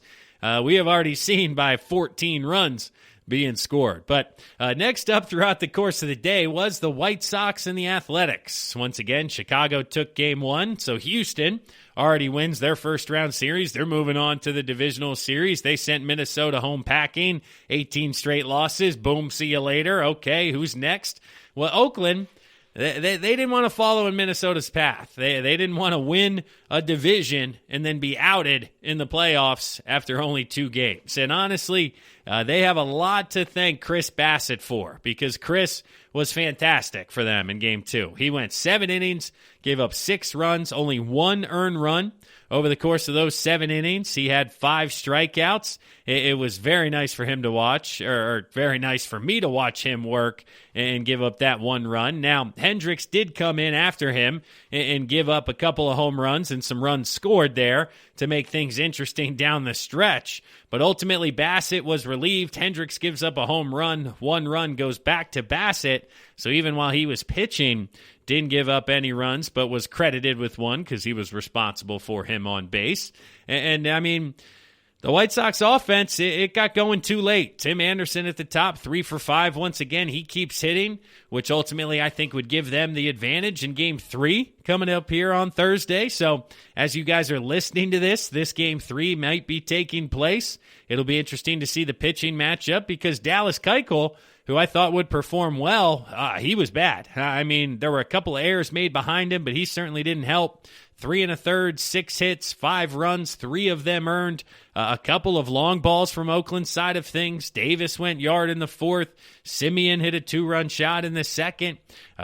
B: we have already seen by 14 runs being scored. But next up throughout the course of the day was the White Sox and the Athletics. Once again, Chicago took game 1, so Houston already wins their first-round series. They're moving on to the divisional series. They sent Minnesota home packing, 18 straight losses. Boom, see you later. Okay, who's next? Well, Oakland, they didn't want to follow in Minnesota's path. They didn't want to win a division and then be outed in the playoffs after only 2 games. And honestly, they have a lot to thank Chris Bassett for because Chris was fantastic for them in Game 2. He went 7 innings, gave up 6 runs, only 1 earned run. Over the course of those 7 innings, he had 5 strikeouts. It was very nice for him to watch, or very nice for me to watch him work and give up that 1 run. Now, Hendricks did come in after him and give up a couple of home runs and some runs scored there to make things interesting down the stretch. But ultimately, Bassett was relieved. Hendricks gives up a home run. 1 run goes back to Bassett. So even while he was pitching, didn't give up any runs, but was credited with 1 because he was responsible for him on base. And I mean, The White Sox offense, it got going too late. Tim Anderson at the top, 3 for 5. Once again, he keeps hitting, which ultimately I think would give them the advantage in Game 3 coming up here on Thursday. So as you guys are listening to this Game 3 might be taking place. It'll be interesting to see the pitching matchup because Dallas Keuchel, who I thought would perform well, he was bad. I mean, there were a couple of errors made behind him, but he certainly didn't help. 3 1/3, 6 hits, 5 runs, 3 of them earned. A couple of long balls from Oakland's side of things. Davis went yard in the 4th. Simeon hit a 2-run shot in the 2nd.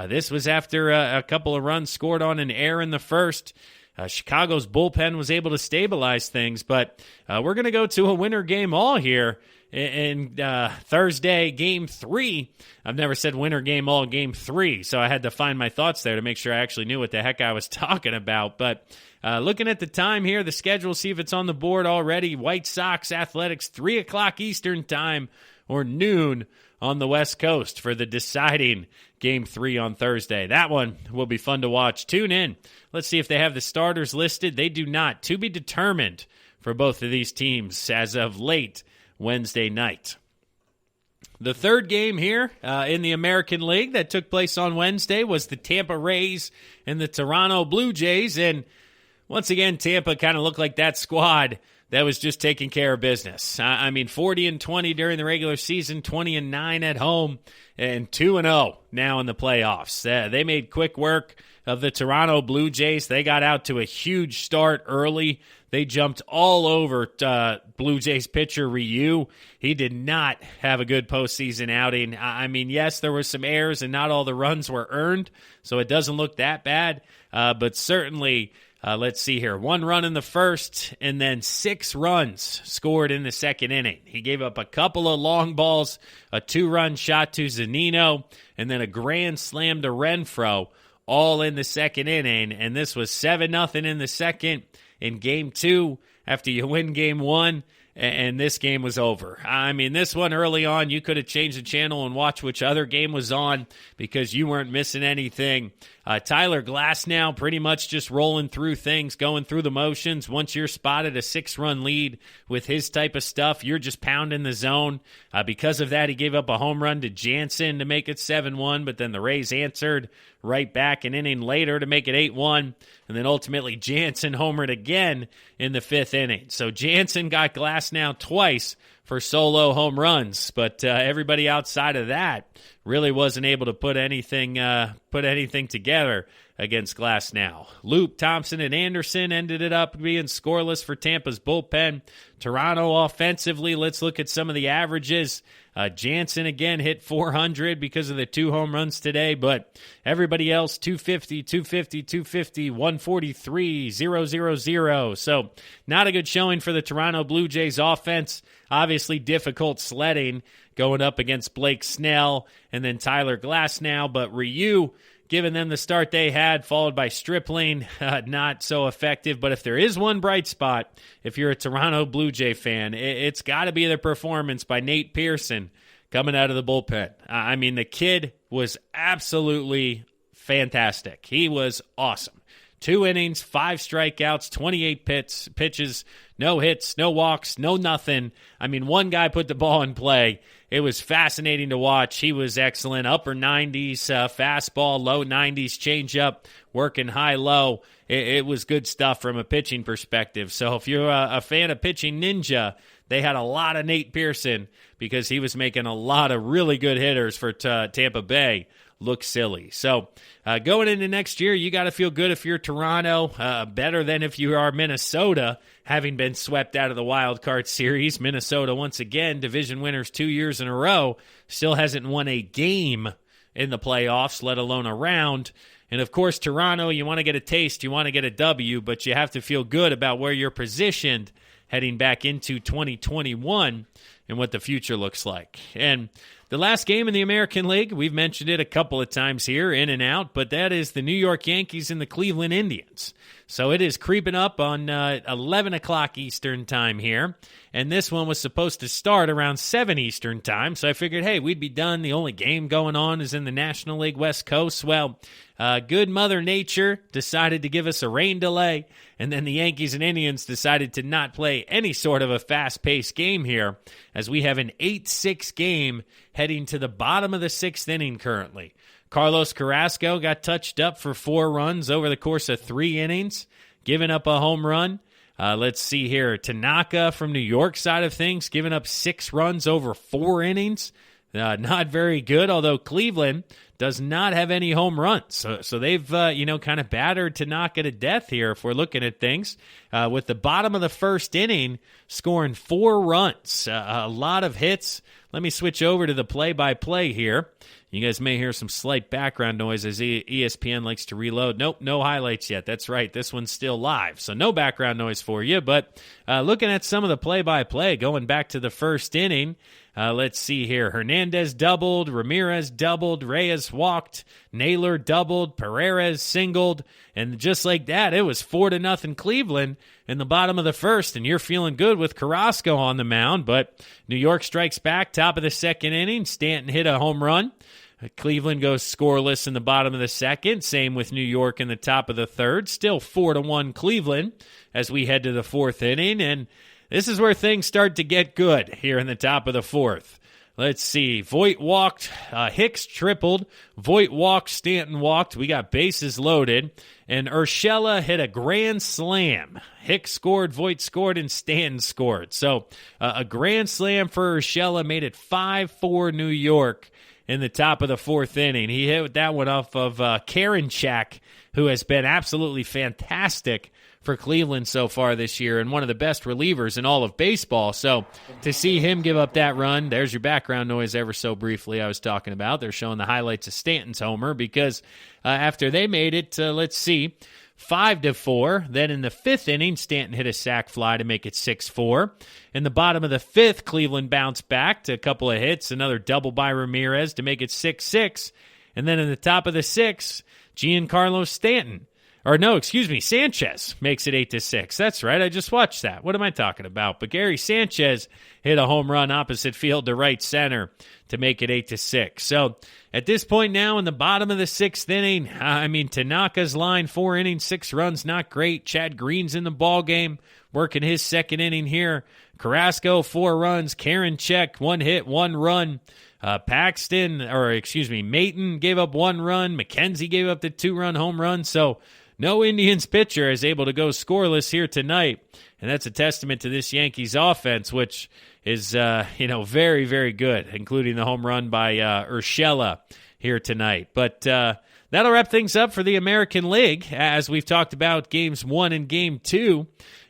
B: This was after a couple of runs scored on an error in the 1st. Chicago's bullpen was able to stabilize things, but we're going to go to a winner game all here in Thursday, Game 3. I've never said winner game all, Game 3, so I had to find my thoughts there to make sure I actually knew what the heck I was talking about. But looking at the time here, the schedule, see if it's on the board already. White Sox Athletics, 3 o'clock Eastern time or noon on the West Coast for the deciding Game 3 on Thursday. That one will be fun to watch. Tune in. Let's see if they have the starters listed. They do not. To be determined for both of these teams as of late Wednesday night. The third game here in the American League that took place on Wednesday was the Tampa Rays and the Toronto Blue Jays. And once again, Tampa kind of looked like that squad that was just taking care of business. 40-20 during the regular season, 20-9 at home, and 2-0 now in the playoffs. They made quick work of the Toronto Blue Jays. They got out to a huge start early. They jumped all over Blue Jays pitcher Ryu. He did not have a good postseason outing. Yes, there were some errors and not all the runs were earned, so it doesn't look that bad. But certainly, let's see here. 1 run in the first and then 6 runs scored in the second inning. He gave up a couple of long balls, a 2-run shot to Zunino, and then a grand slam to Renfroe, all in the second inning. And this was 7-0 in the second. In Game 2, after you win Game 1, and this game was over. This one early on, you could have changed the channel and watched which other game was on because you weren't missing anything. Tyler Glasnow pretty much just rolling through things, going through the motions. Once you're spotted a 6-run lead with his type of stuff, you're just pounding the zone. Because of that, he gave up a home run to Jansen to make it 7-1, but then the Rays answered right back an inning later to make it 8-1, and then ultimately Jansen homered again in the 5th inning. So Jansen got Glasnow twice for solo home runs, but everybody outside of that really wasn't able to put anything together against Glasnow. Loop, Thompson, and Anderson ended it up being scoreless for Tampa's bullpen. Toronto offensively, let's look at some of the averages. Jansen again hit 400 because of the 2 home runs today, but everybody else 250, 250, 250, 143, 000. So not a good showing for the Toronto Blue Jays offense. Obviously difficult sledding going up against Blake Snell and then Tyler Glasnow, but Ryu giving them the start they had, followed by Stripling, not so effective. But if there is one bright spot, if you're a Toronto Blue Jay fan, it's got to be the performance by Nate Pearson coming out of the bullpen. The kid was absolutely fantastic. He was awesome. 2 innings, 5 strikeouts, 28 pitches, no hits, no walks, no nothing. One guy put the ball in play. It was fascinating to watch. He was excellent. Upper 90s, fastball, low 90s, changeup, working high-low. It was good stuff from a pitching perspective. So if you're a fan of Pitching Ninja, they had a lot of Nate Pearson because he was making a lot of really good hitters for Tampa Bay look silly. So going into next year, you got to feel good if you're Toronto, better than if you are Minnesota, having been swept out of the wild card series. Minnesota, once again, division winners 2 years in a row, still hasn't won a game in the playoffs, let alone a round. And of course, Toronto, you want to get a taste, you want to get a W, but you have to feel good about where you're positioned heading back into 2021 and what the future looks like. And the last game in the American League, we've mentioned it a couple of times here, in and out, but that is the New York Yankees and the Cleveland Indians. So it is creeping up on 11 o'clock Eastern time here, and this one was supposed to start around 7 Eastern time, so I figured, hey, we'd be done. The only game going on is in the National League West Coast. Well, Good Mother Nature decided to give us a rain delay, and then the Yankees and Indians decided to not play any sort of a fast-paced game here, as we have an 8-6 game heading to the bottom of the 6th inning currently. Carlos Carrasco got touched up for 4 runs over the course of 3 innings, giving up a home run. Let's see here. Tanaka from New York side of things, giving up 6 runs over 4 innings. Not very good, although Cleveland does not have any home runs. So they've, kind of battered Tanaka to death here if we're looking at things. With the bottom of the 1st inning, scoring 4 runs. A lot of hits. Let me switch over to the play-by-play here. You guys may hear some slight background noise as ESPN likes to reload. Nope, no highlights yet. That's right. This one's still live, so no background noise for you. But looking at some of the play-by-play, going back to the 1st inning, let's see here. Hernandez doubled, Ramirez doubled, Reyes walked, Naylor doubled, Perez singled, and just like that, it was 4-0 Cleveland in the bottom of the 1st, and you're feeling good with Carrasco on the mound. But New York strikes back, top of the 2nd inning. Stanton hit a home run. Cleveland goes scoreless in the bottom of the 2nd. Same with New York in the top of the 3rd. Still 4-1 Cleveland as we head to the 4th inning. And this is where things start to get good here in the top of the 4th. Let's see. Voit walked. Hicks tripled. Voit walked. Stanton walked. We got bases loaded. And Urshela hit a grand slam. Hicks scored, Voit scored, and Stanton scored. So a grand slam for Urshela made it 5-4 New York in the top of the 4th inning. He hit that one off of Karinchak, who has been absolutely fantastic for Cleveland so far this year and one of the best relievers in all of baseball. So to see him give up that run, there's your background noise ever so briefly I was talking about. They're showing the highlights of Stanton's homer because after they made it, 5-4. Then in the 5th inning, Stanton hit a sac fly to make it 6-4. In the bottom of the 5th, Cleveland bounced back to a couple of hits, another double by Ramirez to make it 6-6. And then in the top of the 6th, Sanchez makes it 8-6. That's right, I just watched that. What am I talking about? But Gary Sanchez hit a home run opposite field to right center to make it 8-6. So at this point now in the bottom of the 6th inning, Tanaka's line, 4 innings, 6 runs, not great. Chad Green's in the ball game, working his 2nd inning here. Carrasco, 4 runs. Karinchak, 1 hit, 1 run. Mayton gave up 1 run. McKenzie gave up the 2-run home run. So no Indians pitcher is able to go scoreless here tonight, and that's a testament to this Yankees offense, which is, very, very good, including the home run by Urshela here tonight. But that'll wrap things up for the American League. As we've talked about Games 1 and Game 2,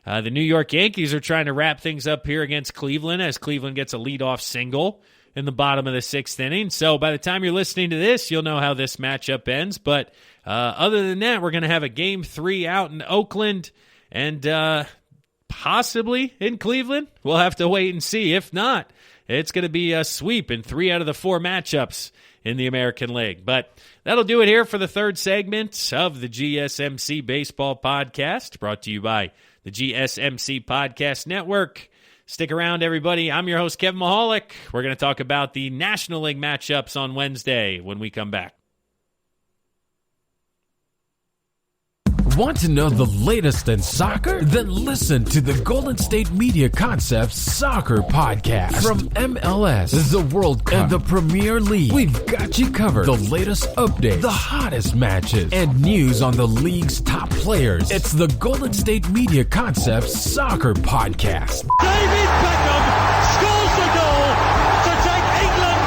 B: the New York Yankees are trying to wrap things up here against Cleveland as Cleveland gets a leadoff single in the bottom of the 6th inning. So by the time you're listening to this, you'll know how this matchup ends. But other than that, we're going to have a Game 3 out in Oakland and possibly in Cleveland. We'll have to wait and see. If not, it's going to be a sweep in 3 out of the 4 matchups in the American League. But that'll do it here for the 3rd segment of the GSMC Baseball Podcast, brought to you by the GSMC Podcast Network. Stick around, everybody. I'm your host, Kevin Mahalik. We're going to talk about the National League matchups on Wednesday when we come back.
A: Want to know the latest in soccer? Then listen to the Golden State Media Concepts Soccer Podcast. From MLS, the World Cup, and the Premier League, we've got you covered. The latest updates, the hottest matches, and news on the league's top players. It's the Golden State Media Concepts Soccer Podcast.
C: David Beckham scores the goal to take England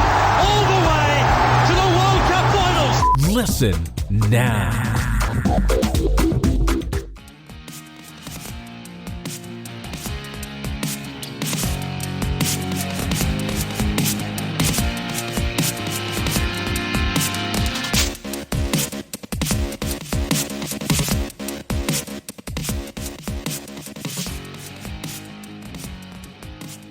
C: all the way to the World Cup finals.
A: Listen now.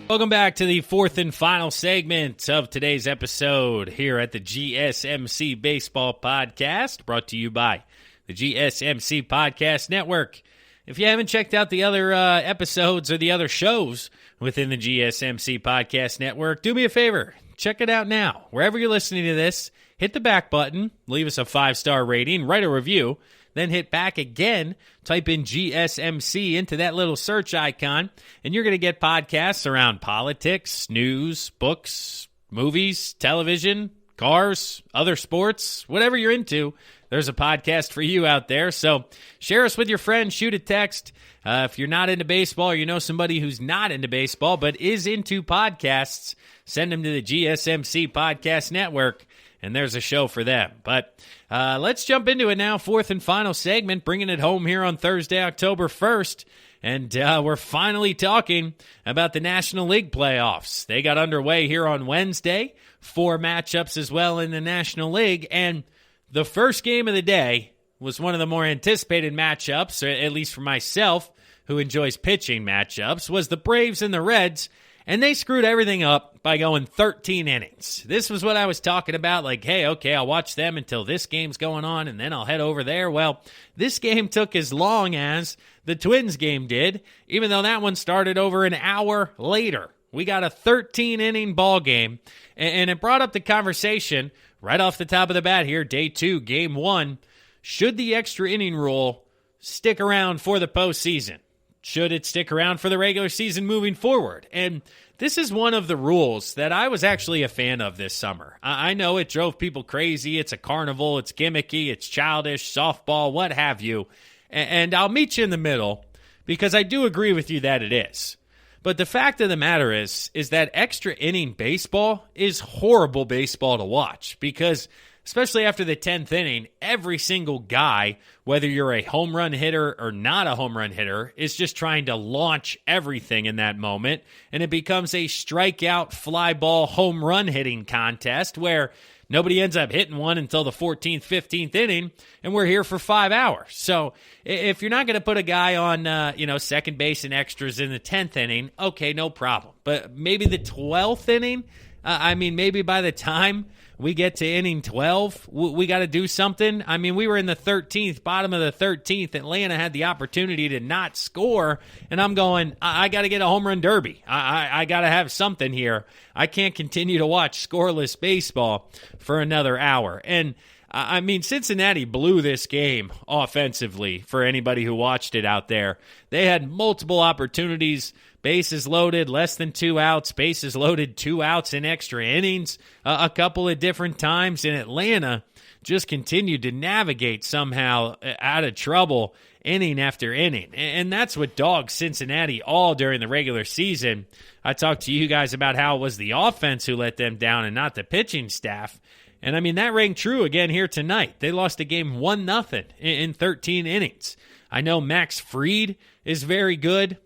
B: Welcome back to the 4th and final segment of today's episode here at the GSMC Baseball Podcast, brought to you by the GSMC Podcast Network. If you haven't checked out the other episodes or the other shows within the GSMC Podcast Network, do me a favor, check it out now. Wherever you're listening to this, hit the back button, leave us a 5-star rating, write a review, then hit back again, type in GSMC into that little search icon, and you're going to get podcasts around politics, news, books, movies, television, cars, other sports, whatever you're into. There's a podcast for you out there. So share us with your friends, shoot a text. If you're not into baseball or you know somebody who's not into baseball but is into podcasts, send them to the GSMC Podcast Network, and there's a show for them. But let's jump into it now. Fourth and final segment, bringing it home here on Thursday, October 1st. And we're finally talking about the National League playoffs. They got underway here on Wednesday. 4 matchups as well in the National League. And the first game of the day was one of the more anticipated matchups, or at least for myself, who enjoys pitching matchups, was the Braves and the Reds. And they screwed everything up by going 13 innings. This was what I was talking about, like, hey, okay, I'll watch them until this game's going on, and then I'll head over there. Well, this game took as long as the Twins game did, even though that one started over an hour later. We got a 13-inning ball game, and it brought up the conversation right off the top of the bat here, Day 2, Game 1. Should the extra inning rule stick around for the postseason? Should it stick around for the regular season moving forward? And this is one of the rules that I was actually a fan of this summer. I know it drove people crazy. It's a carnival. It's gimmicky. It's childish, softball, what have you. And I'll meet you in the middle because I do agree with you that it is. But the fact of the matter is that extra inning baseball is horrible baseball to watch because especially after the 10th inning, every single guy, whether you're a home run hitter or not a home run hitter, is just trying to launch everything in that moment. And it becomes a strikeout, fly ball, home run hitting contest where nobody ends up hitting one until the 14th, 15th inning, and we're here for 5 hours. So if you're not going to put a guy on, second base and extras in the 10th inning, okay, no problem. But maybe the 12th inning, maybe by the time we get to inning 12, we got to do something. I mean, we were in the 13th, bottom of the 13th. Atlanta had the opportunity to not score, and I'm going, I got to get a home run derby. I got to have something here. I can't continue to watch scoreless baseball for another hour. And Cincinnati blew this game offensively for anybody who watched it out there. They had multiple opportunities, bases loaded, less than 2 outs, bases loaded, 2 outs in extra innings a couple of different times. And Atlanta just continued to navigate somehow out of trouble inning after inning. And that's what dogged Cincinnati all during the regular season. I talked to you guys about how it was the offense who let them down and not the pitching staff. And that rang true again here tonight. They lost a game 1-0 in 13 innings. I know Max Fried is very good.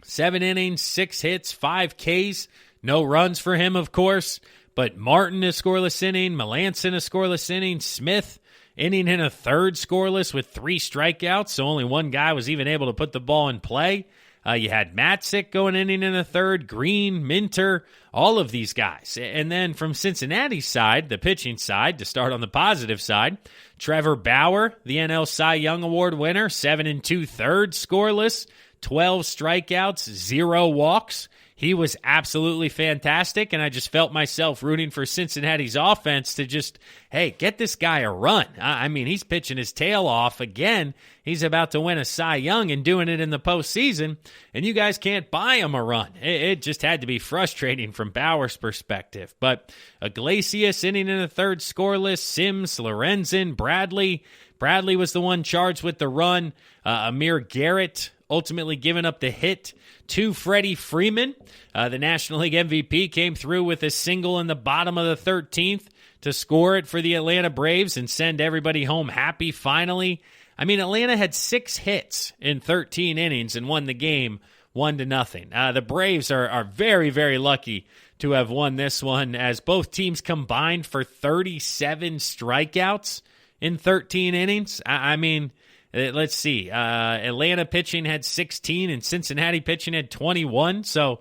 B: 7 innings, 6 hits, 5 Ks. No runs for him, of course. But Martin, a scoreless inning. Melanson, a scoreless inning. Smith, inning and a third scoreless with 3 strikeouts. So only one guy was even able to put the ball in play. You had Matzik going inning and a third, Green, Minter, all of these guys. And then from Cincinnati's side, the pitching side, to start on the positive side, Trevor Bauer, the NL Cy Young Award winner, 7 2/3 scoreless, 12 strikeouts, 0 walks. He was absolutely fantastic, and I just felt myself rooting for Cincinnati's offense to just, hey, get this guy a run. He's pitching his tail off again. He's about to win a Cy Young and doing it in the postseason, and you guys can't buy him a run. It just had to be frustrating from Bauer's perspective. But Iglesias, inning and a third scoreless, Sims, Lorenzen, Bradley. Bradley was the one charged with the run. Amir Garrett ultimately giving up the hit to Freddie Freeman. The National League MVP came through with a single in the bottom of the 13th to score it for the Atlanta Braves and send everybody home happy finally. Atlanta had 6 hits in 13 innings and won the game 1-0. The Braves are very, very lucky to have won this one as both teams combined for 37 strikeouts in 13 innings. Let's see. Atlanta pitching had 16 and Cincinnati pitching had 21. So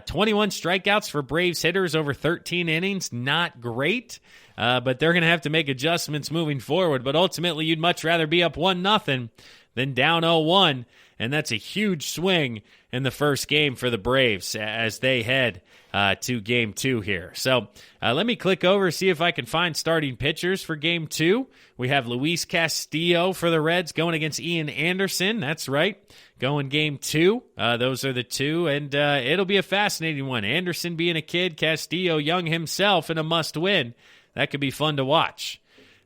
B: 21 strikeouts for Braves hitters over 13 innings. Not great. but they're going to have to make adjustments moving forward. But ultimately, you'd much rather be up 1-0 than down 0-1, and that's a huge swing in the first game for the Braves as they head to Game 2 here. So let me click over, see if I can find starting pitchers for Game 2. We have Luis Castillo for the Reds going against Ian Anderson. That's right, going Game 2. Those are the two, and it'll be a fascinating one. Anderson being a kid, Castillo young himself, and a must-win. That could be fun to watch.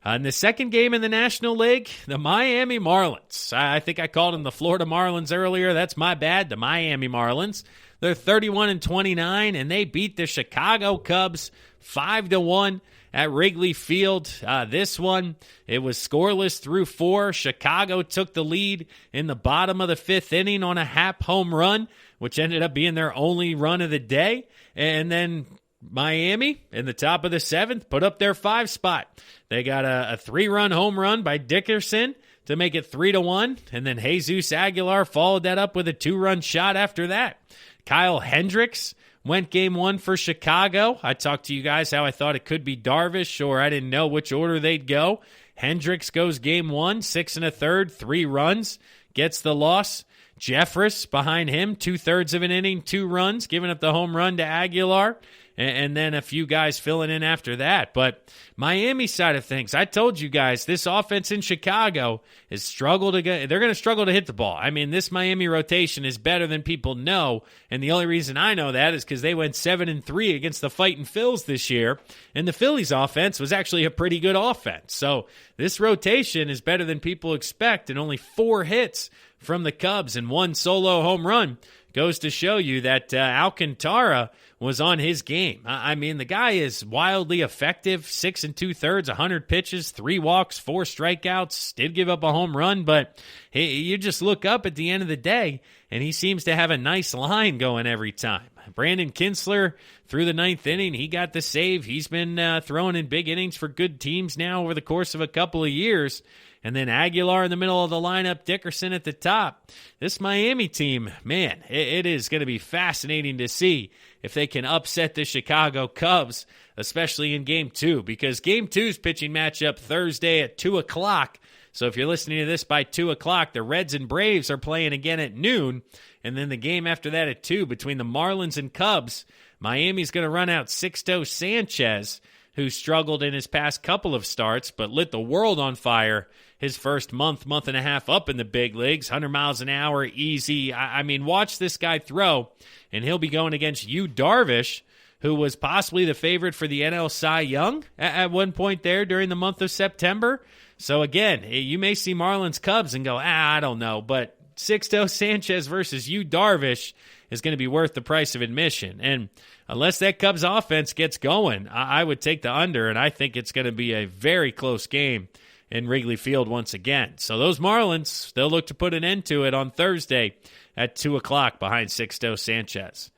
B: In the second game in the National League, the Miami Marlins. I think I called them the Florida Marlins earlier. That's my bad, the Miami Marlins. They're 31-29, and they beat the Chicago Cubs 5-1 at Wrigley Field. This one, it was scoreless through 4. Chicago took the lead in the bottom of the 5th inning on a Happ home run, which ended up being their only run of the day. And then Miami, in the top of the 7th, put up their 5 spot. They got a 3-run home run by Dickerson to make it 3-1, and then Jesus Aguilar followed that up with a 2-run shot after that. Kyle Hendricks went Game 1 for Chicago. I talked to you guys how I thought it could be Darvish, or I didn't know which order they'd go. Hendricks goes Game 1, 6 1/3, 3 runs, gets the loss. Jeffress behind him, 2/3 of an inning, 2 runs, giving up the home run to Aguilar. And then a few guys filling in after that. But Miami side of things, I told you guys, this offense in Chicago they're going to struggle to hit the ball. I mean, this Miami rotation is better than people know, and the only reason I know that is because they went 7-3 against the Fightin' Phils this year, and the Phillies offense was actually a pretty good offense. So this rotation is better than people expect, and only 4 hits from the Cubs and 1 solo home run goes to show you that Alcantara was on his game. I mean, the guy is wildly effective, 6 2/3, 100 pitches, 3 walks, 4 strikeouts, did give up a home run, but you just look up at the end of the day, and he seems to have a nice line going every time. Brandon Kinsler, through the 9th inning, he got the save. He's been throwing in big innings for good teams now over the course of a couple of years. And then Aguilar in the middle of the lineup, Dickerson at the top. This Miami team, man, it is going to be fascinating to see if they can upset the Chicago Cubs, especially in Game 2, because Game 2's pitching matchup Thursday at 2 o'clock. So if you're listening to this by 2 o'clock, the Reds and Braves are playing again at noon, and then the game after that at 2 between the Marlins and Cubs. Miami's going to run out Sixto Sanchez, who struggled in his past couple of starts but lit the world on fire his first month and a half up in the big leagues. 100 miles an hour, easy. I mean, watch this guy throw, and he'll be going against Yu Darvish, who was possibly the favorite for the NL Cy Young at one point there during the month of September. So again, you may see Marlins Cubs and go, I don't know, but Sixto Sanchez versus Yu Darvish is going to be worth the price of admission. And unless that Cubs offense gets going, I would take the under, and I think it's going to be a very close game in Wrigley Field once again. So those Marlins, they'll look to put an end to it on Thursday at 2 o'clock behind Sixto Sanchez.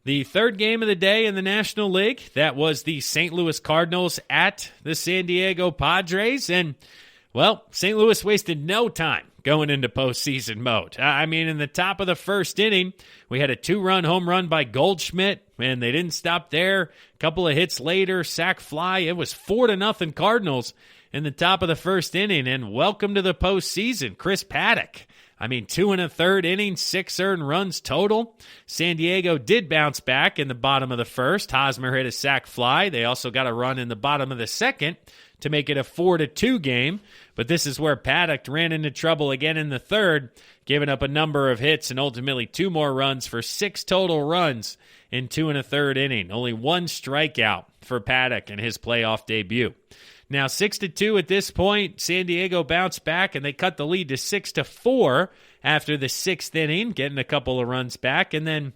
B: The third game of the day in the National League, that was the St. Louis Cardinals at the San Diego Padres. And, well, St. Louis wasted no time going into postseason mode. I mean, in the top of the first inning, we had a 2-run home run by Goldschmidt, and they didn't stop there. A couple of hits later, sac fly. It was 4-0 Cardinals in the top of the first inning, and welcome to the postseason, Chris Paddock. I mean, 2 1/3 innings, 6 earned runs total. San Diego did bounce back in the bottom of the first. Hosmer hit a sac fly. They also got a run in the bottom of the second to make it a 4-2 game. But this is where Paddock ran into trouble again in the third, giving up a number of hits and ultimately 2 more runs for 6 total runs in 2 1/3 inning. Only 1 strikeout for Paddock in his playoff debut. Now, 6-2 at this point. San Diego bounced back, and they cut the lead to 6-4 after the 6th inning, getting a couple of runs back. And then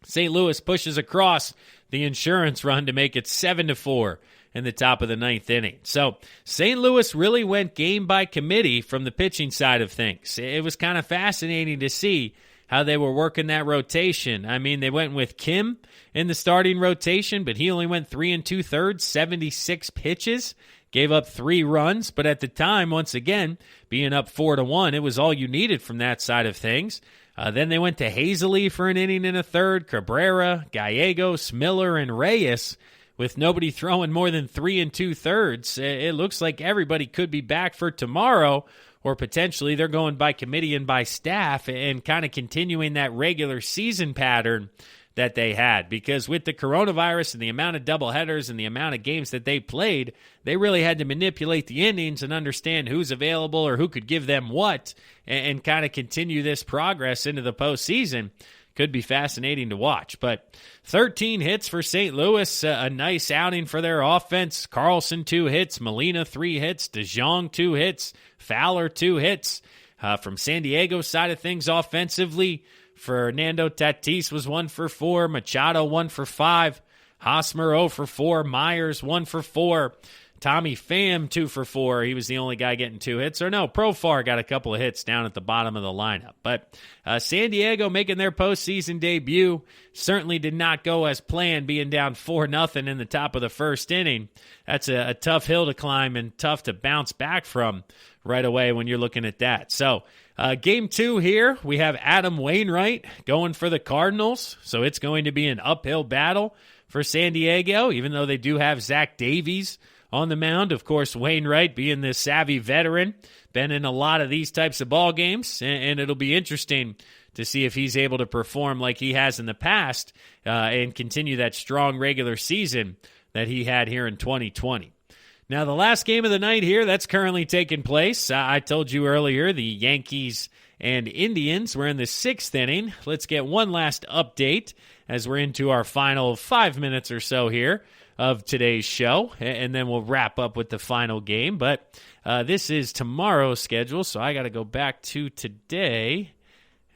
B: St. Louis pushes across the insurance run to make it 7-4 in the top of the 9th inning. So St. Louis really went game by committee from the pitching side of things. It was kind of fascinating to see how they were working that rotation. I mean, they went with Kim in the starting rotation, but he only went 3 2/3, 76 pitches. Gave up 3 runs, but at the time, once again, being up 4-1, it was all you needed from that side of things. Then they went to Hazley for an inning and a third, Cabrera, Gallegos, Miller, and Reyes with nobody throwing more than 3 2/3, it looks like everybody could be back for tomorrow, or potentially they're going by committee and by staff and kind of continuing that regular season pattern that they had. Because with the coronavirus and the amount of doubleheaders and the amount of games that they played, they really had to manipulate the innings and understand who's available or who could give them what, and kind of continue this progress into the postseason. Could be fascinating to watch. But 13 hits for St. Louis, a nice outing for their offense. Carlson, 2 hits. Molina, 3 hits. DeJong, 2 hits. Fowler, 2 hits. From San Diego's side of things offensively, Fernando Tatis was 1 for 4. Machado, 1 for 5. Hosmer, 0 for 4. Myers, 1 for 4. Tommy Pham, 2 for 4. He was the only guy getting 2 hits. Or no, Profar got a couple of hits down at the bottom of the lineup. But San Diego making their postseason debut certainly did not go as planned, being down 4-0 in the top of the first inning. That's a tough hill to climb and tough to bounce back from right away when you're looking at that. So game 2 here, we have Adam Wainwright going for the Cardinals. So it's going to be an uphill battle for San Diego, even though they do have Zach Davies on the mound. Of course, Wainwright, being this savvy veteran, been in a lot of these types of ball games, and it'll be interesting to see if he's able to perform like he has in the past and continue that strong regular season that he had here in 2020. Now, the last game of the night here, that's currently taking place. I told you earlier the Yankees and Indians were in the 6th inning. Let's get one last update as we're into our final 5 minutes or so here of today's show, and then we'll wrap up with the final game. But this is tomorrow's schedule, so I got to go back to today.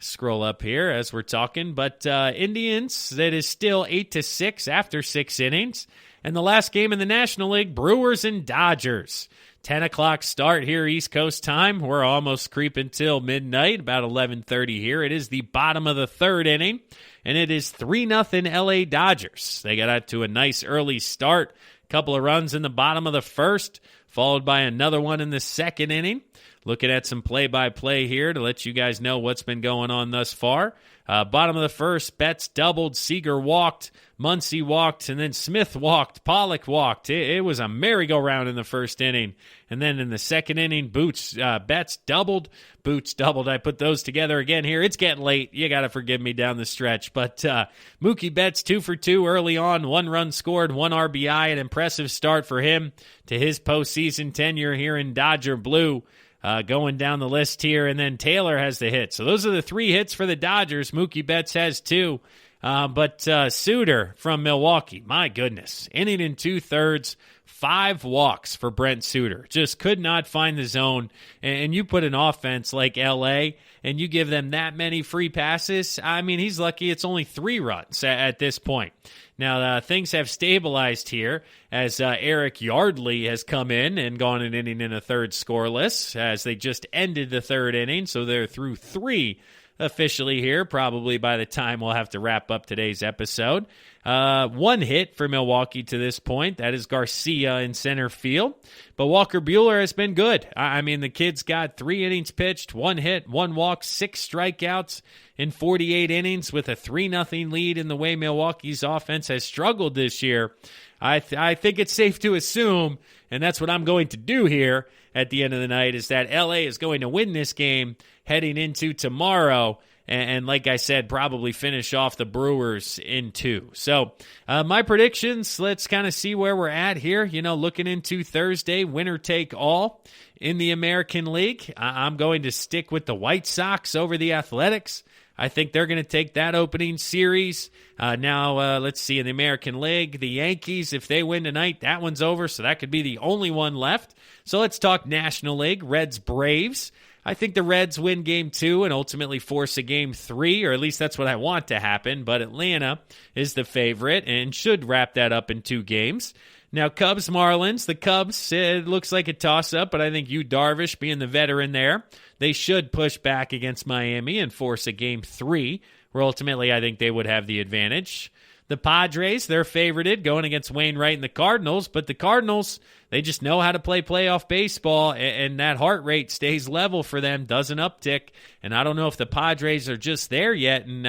B: Scroll up here as we're talking. But Indians, that is still 8-6 after 6 innings. And the last game in the National League, Brewers and Dodgers. 10 o'clock start here, East Coast time. We're almost creeping till midnight, about 11:30 here. It is the bottom of the 3rd inning, and it is 3-0 LA Dodgers. They got out to a nice early start. Couple of runs in the bottom of the 1st, followed by another one in the 2nd inning. Looking at some play-by-play here to let you guys know what's been going on thus far. Bottom of the 1st, Betts doubled, Seager walked, Muncy walked, and then Smith walked, Pollock walked. It was a merry-go-round in the 1st inning. And then in the 2nd inning, Betts doubled, Boots doubled. I put those together again here. It's getting late. You got to forgive me down the stretch. But Mookie Betts 2 for 2 early on, 1 run scored, 1 RBI, an impressive start for him to his postseason tenure here in Dodger Blue. Going down the list here, and then Taylor has the hit. So those are the 3 hits for the Dodgers. Mookie Betts has 2. But Suter from Milwaukee, my goodness, inning and 2/3, 5 walks for Brent Suter. Just could not find the zone. And you put an offense like L.A., and you give them that many free passes, I mean, he's lucky it's only 3 runs at this point. Now, things have stabilized here as Eric Yardley has come in and gone an inning and a 3rd scoreless as they just ended the 3rd inning, so they're through 3 officially here, probably by the time we'll have to wrap up today's episode. 1 hit for Milwaukee to this point. That is Garcia in center field. But Walker Buehler has been good. I mean, the kid's got 3 innings pitched, 1 hit, 1 walk, 6 strikeouts in 48 innings with a 3-0 lead in the way Milwaukee's offense has struggled this year. I think it's safe to assume, and that's what I'm going to do here at the end of the night, is that LA is going to win this game heading into tomorrow. And like I said, probably finish off the Brewers in 2. So my predictions, let's kind of see where we're at here. You know, looking into Thursday, winner take all in the American League. I'm going to stick with the White Sox over the Athletics. I think they're going to take that opening series. Now, let's see, in the American League, the Yankees, if they win tonight, that one's over, so that could be the only one left. So let's talk National League, Reds-Braves. I think the Reds win Game 2 and ultimately force a Game 3, or at least that's what I want to happen, but Atlanta is the favorite and should wrap that up in 2 games. Now, Cubs-Marlins, the Cubs, it looks like a toss-up, but I think Yu Darvish, being the veteran there, they should push back against Miami and force a Game 3, where ultimately I think they would have the advantage. The Padres, they're favorited going against Wainwright and the Cardinals, but the Cardinals, They just know how to play playoff baseball, and that heart rate stays level for them, doesn't uptick. And I don't know if the Padres are just there yet and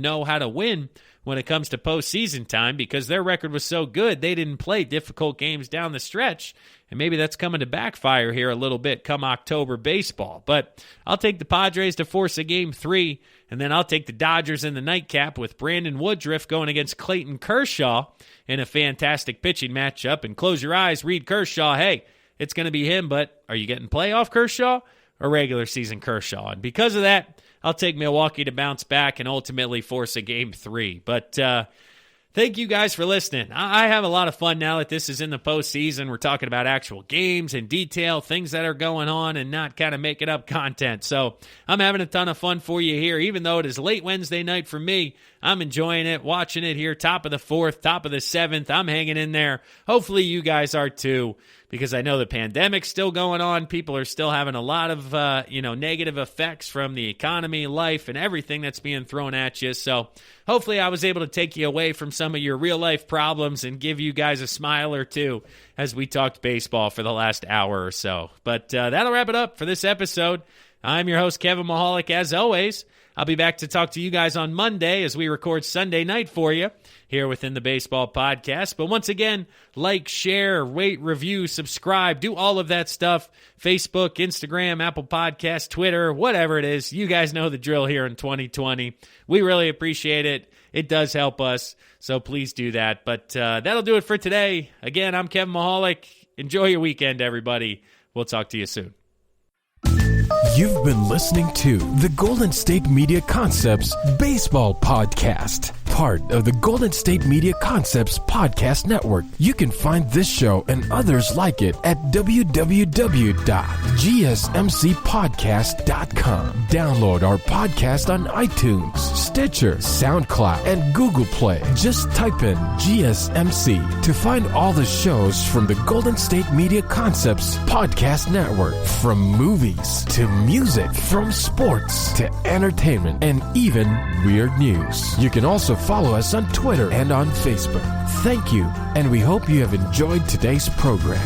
B: know how to win when it comes to postseason time, because their record was so good they didn't play difficult games down the stretch. And maybe that's coming to backfire here a little bit come October baseball. But I'll take the Padres to force a Game 3, and then I'll take the Dodgers in the nightcap with Brandon Woodruff going against Clayton Kershaw in a fantastic pitching matchup. And close your eyes, read Kershaw. Hey, it's going to be him, but are you getting playoff Kershaw or regular season Kershaw? And because of that, I'll take Milwaukee to bounce back and ultimately force a Game 3. But thank you guys for listening. I have a lot of fun now that this is in the postseason. We're talking about actual games and detail, things that are going on, and not kind of making up content. So I'm having a ton of fun for you here. Even though it is late Wednesday night for me, I'm enjoying it, watching it here, top of the 4th, top of the 7th. I'm hanging in there. Hopefully you guys are too, because I know the pandemic's still going on. People are still having a lot of negative effects from the economy, life, and everything that's being thrown at you. So hopefully I was able to take you away from some of your real-life problems and give you guys a smile or two as we talked baseball for the last hour or so. But that'll wrap it up for this episode. I'm your host, Kevin Mahalik, as always. I'll be back to talk to you guys on Monday as we record Sunday night for you here within the Baseball Podcast. But once again, like, share, rate, review, subscribe, do all of that stuff. Facebook, Instagram, Apple Podcasts, Twitter, whatever it is. You guys know the drill here in 2020. We really appreciate it. It does help us, so please do that. But that'll do it for today. Again, I'm Kevin Mahalik. Enjoy your weekend, everybody. We'll talk to you soon.
A: You've been listening to the Golden State Media Concepts Baseball Podcast, part of the Golden State Media Concepts Podcast Network. You can find this show and others like it at www.gsmcpodcast.com. Download our podcast on iTunes, Stitcher, SoundCloud, and Google Play. Just type in GSMC to find all the shows from the Golden State Media Concepts Podcast Network, from movies to music, from sports to entertainment, and even weird news. You can also follow us on Twitter and on Facebook. Thank you, and we hope you have enjoyed today's program.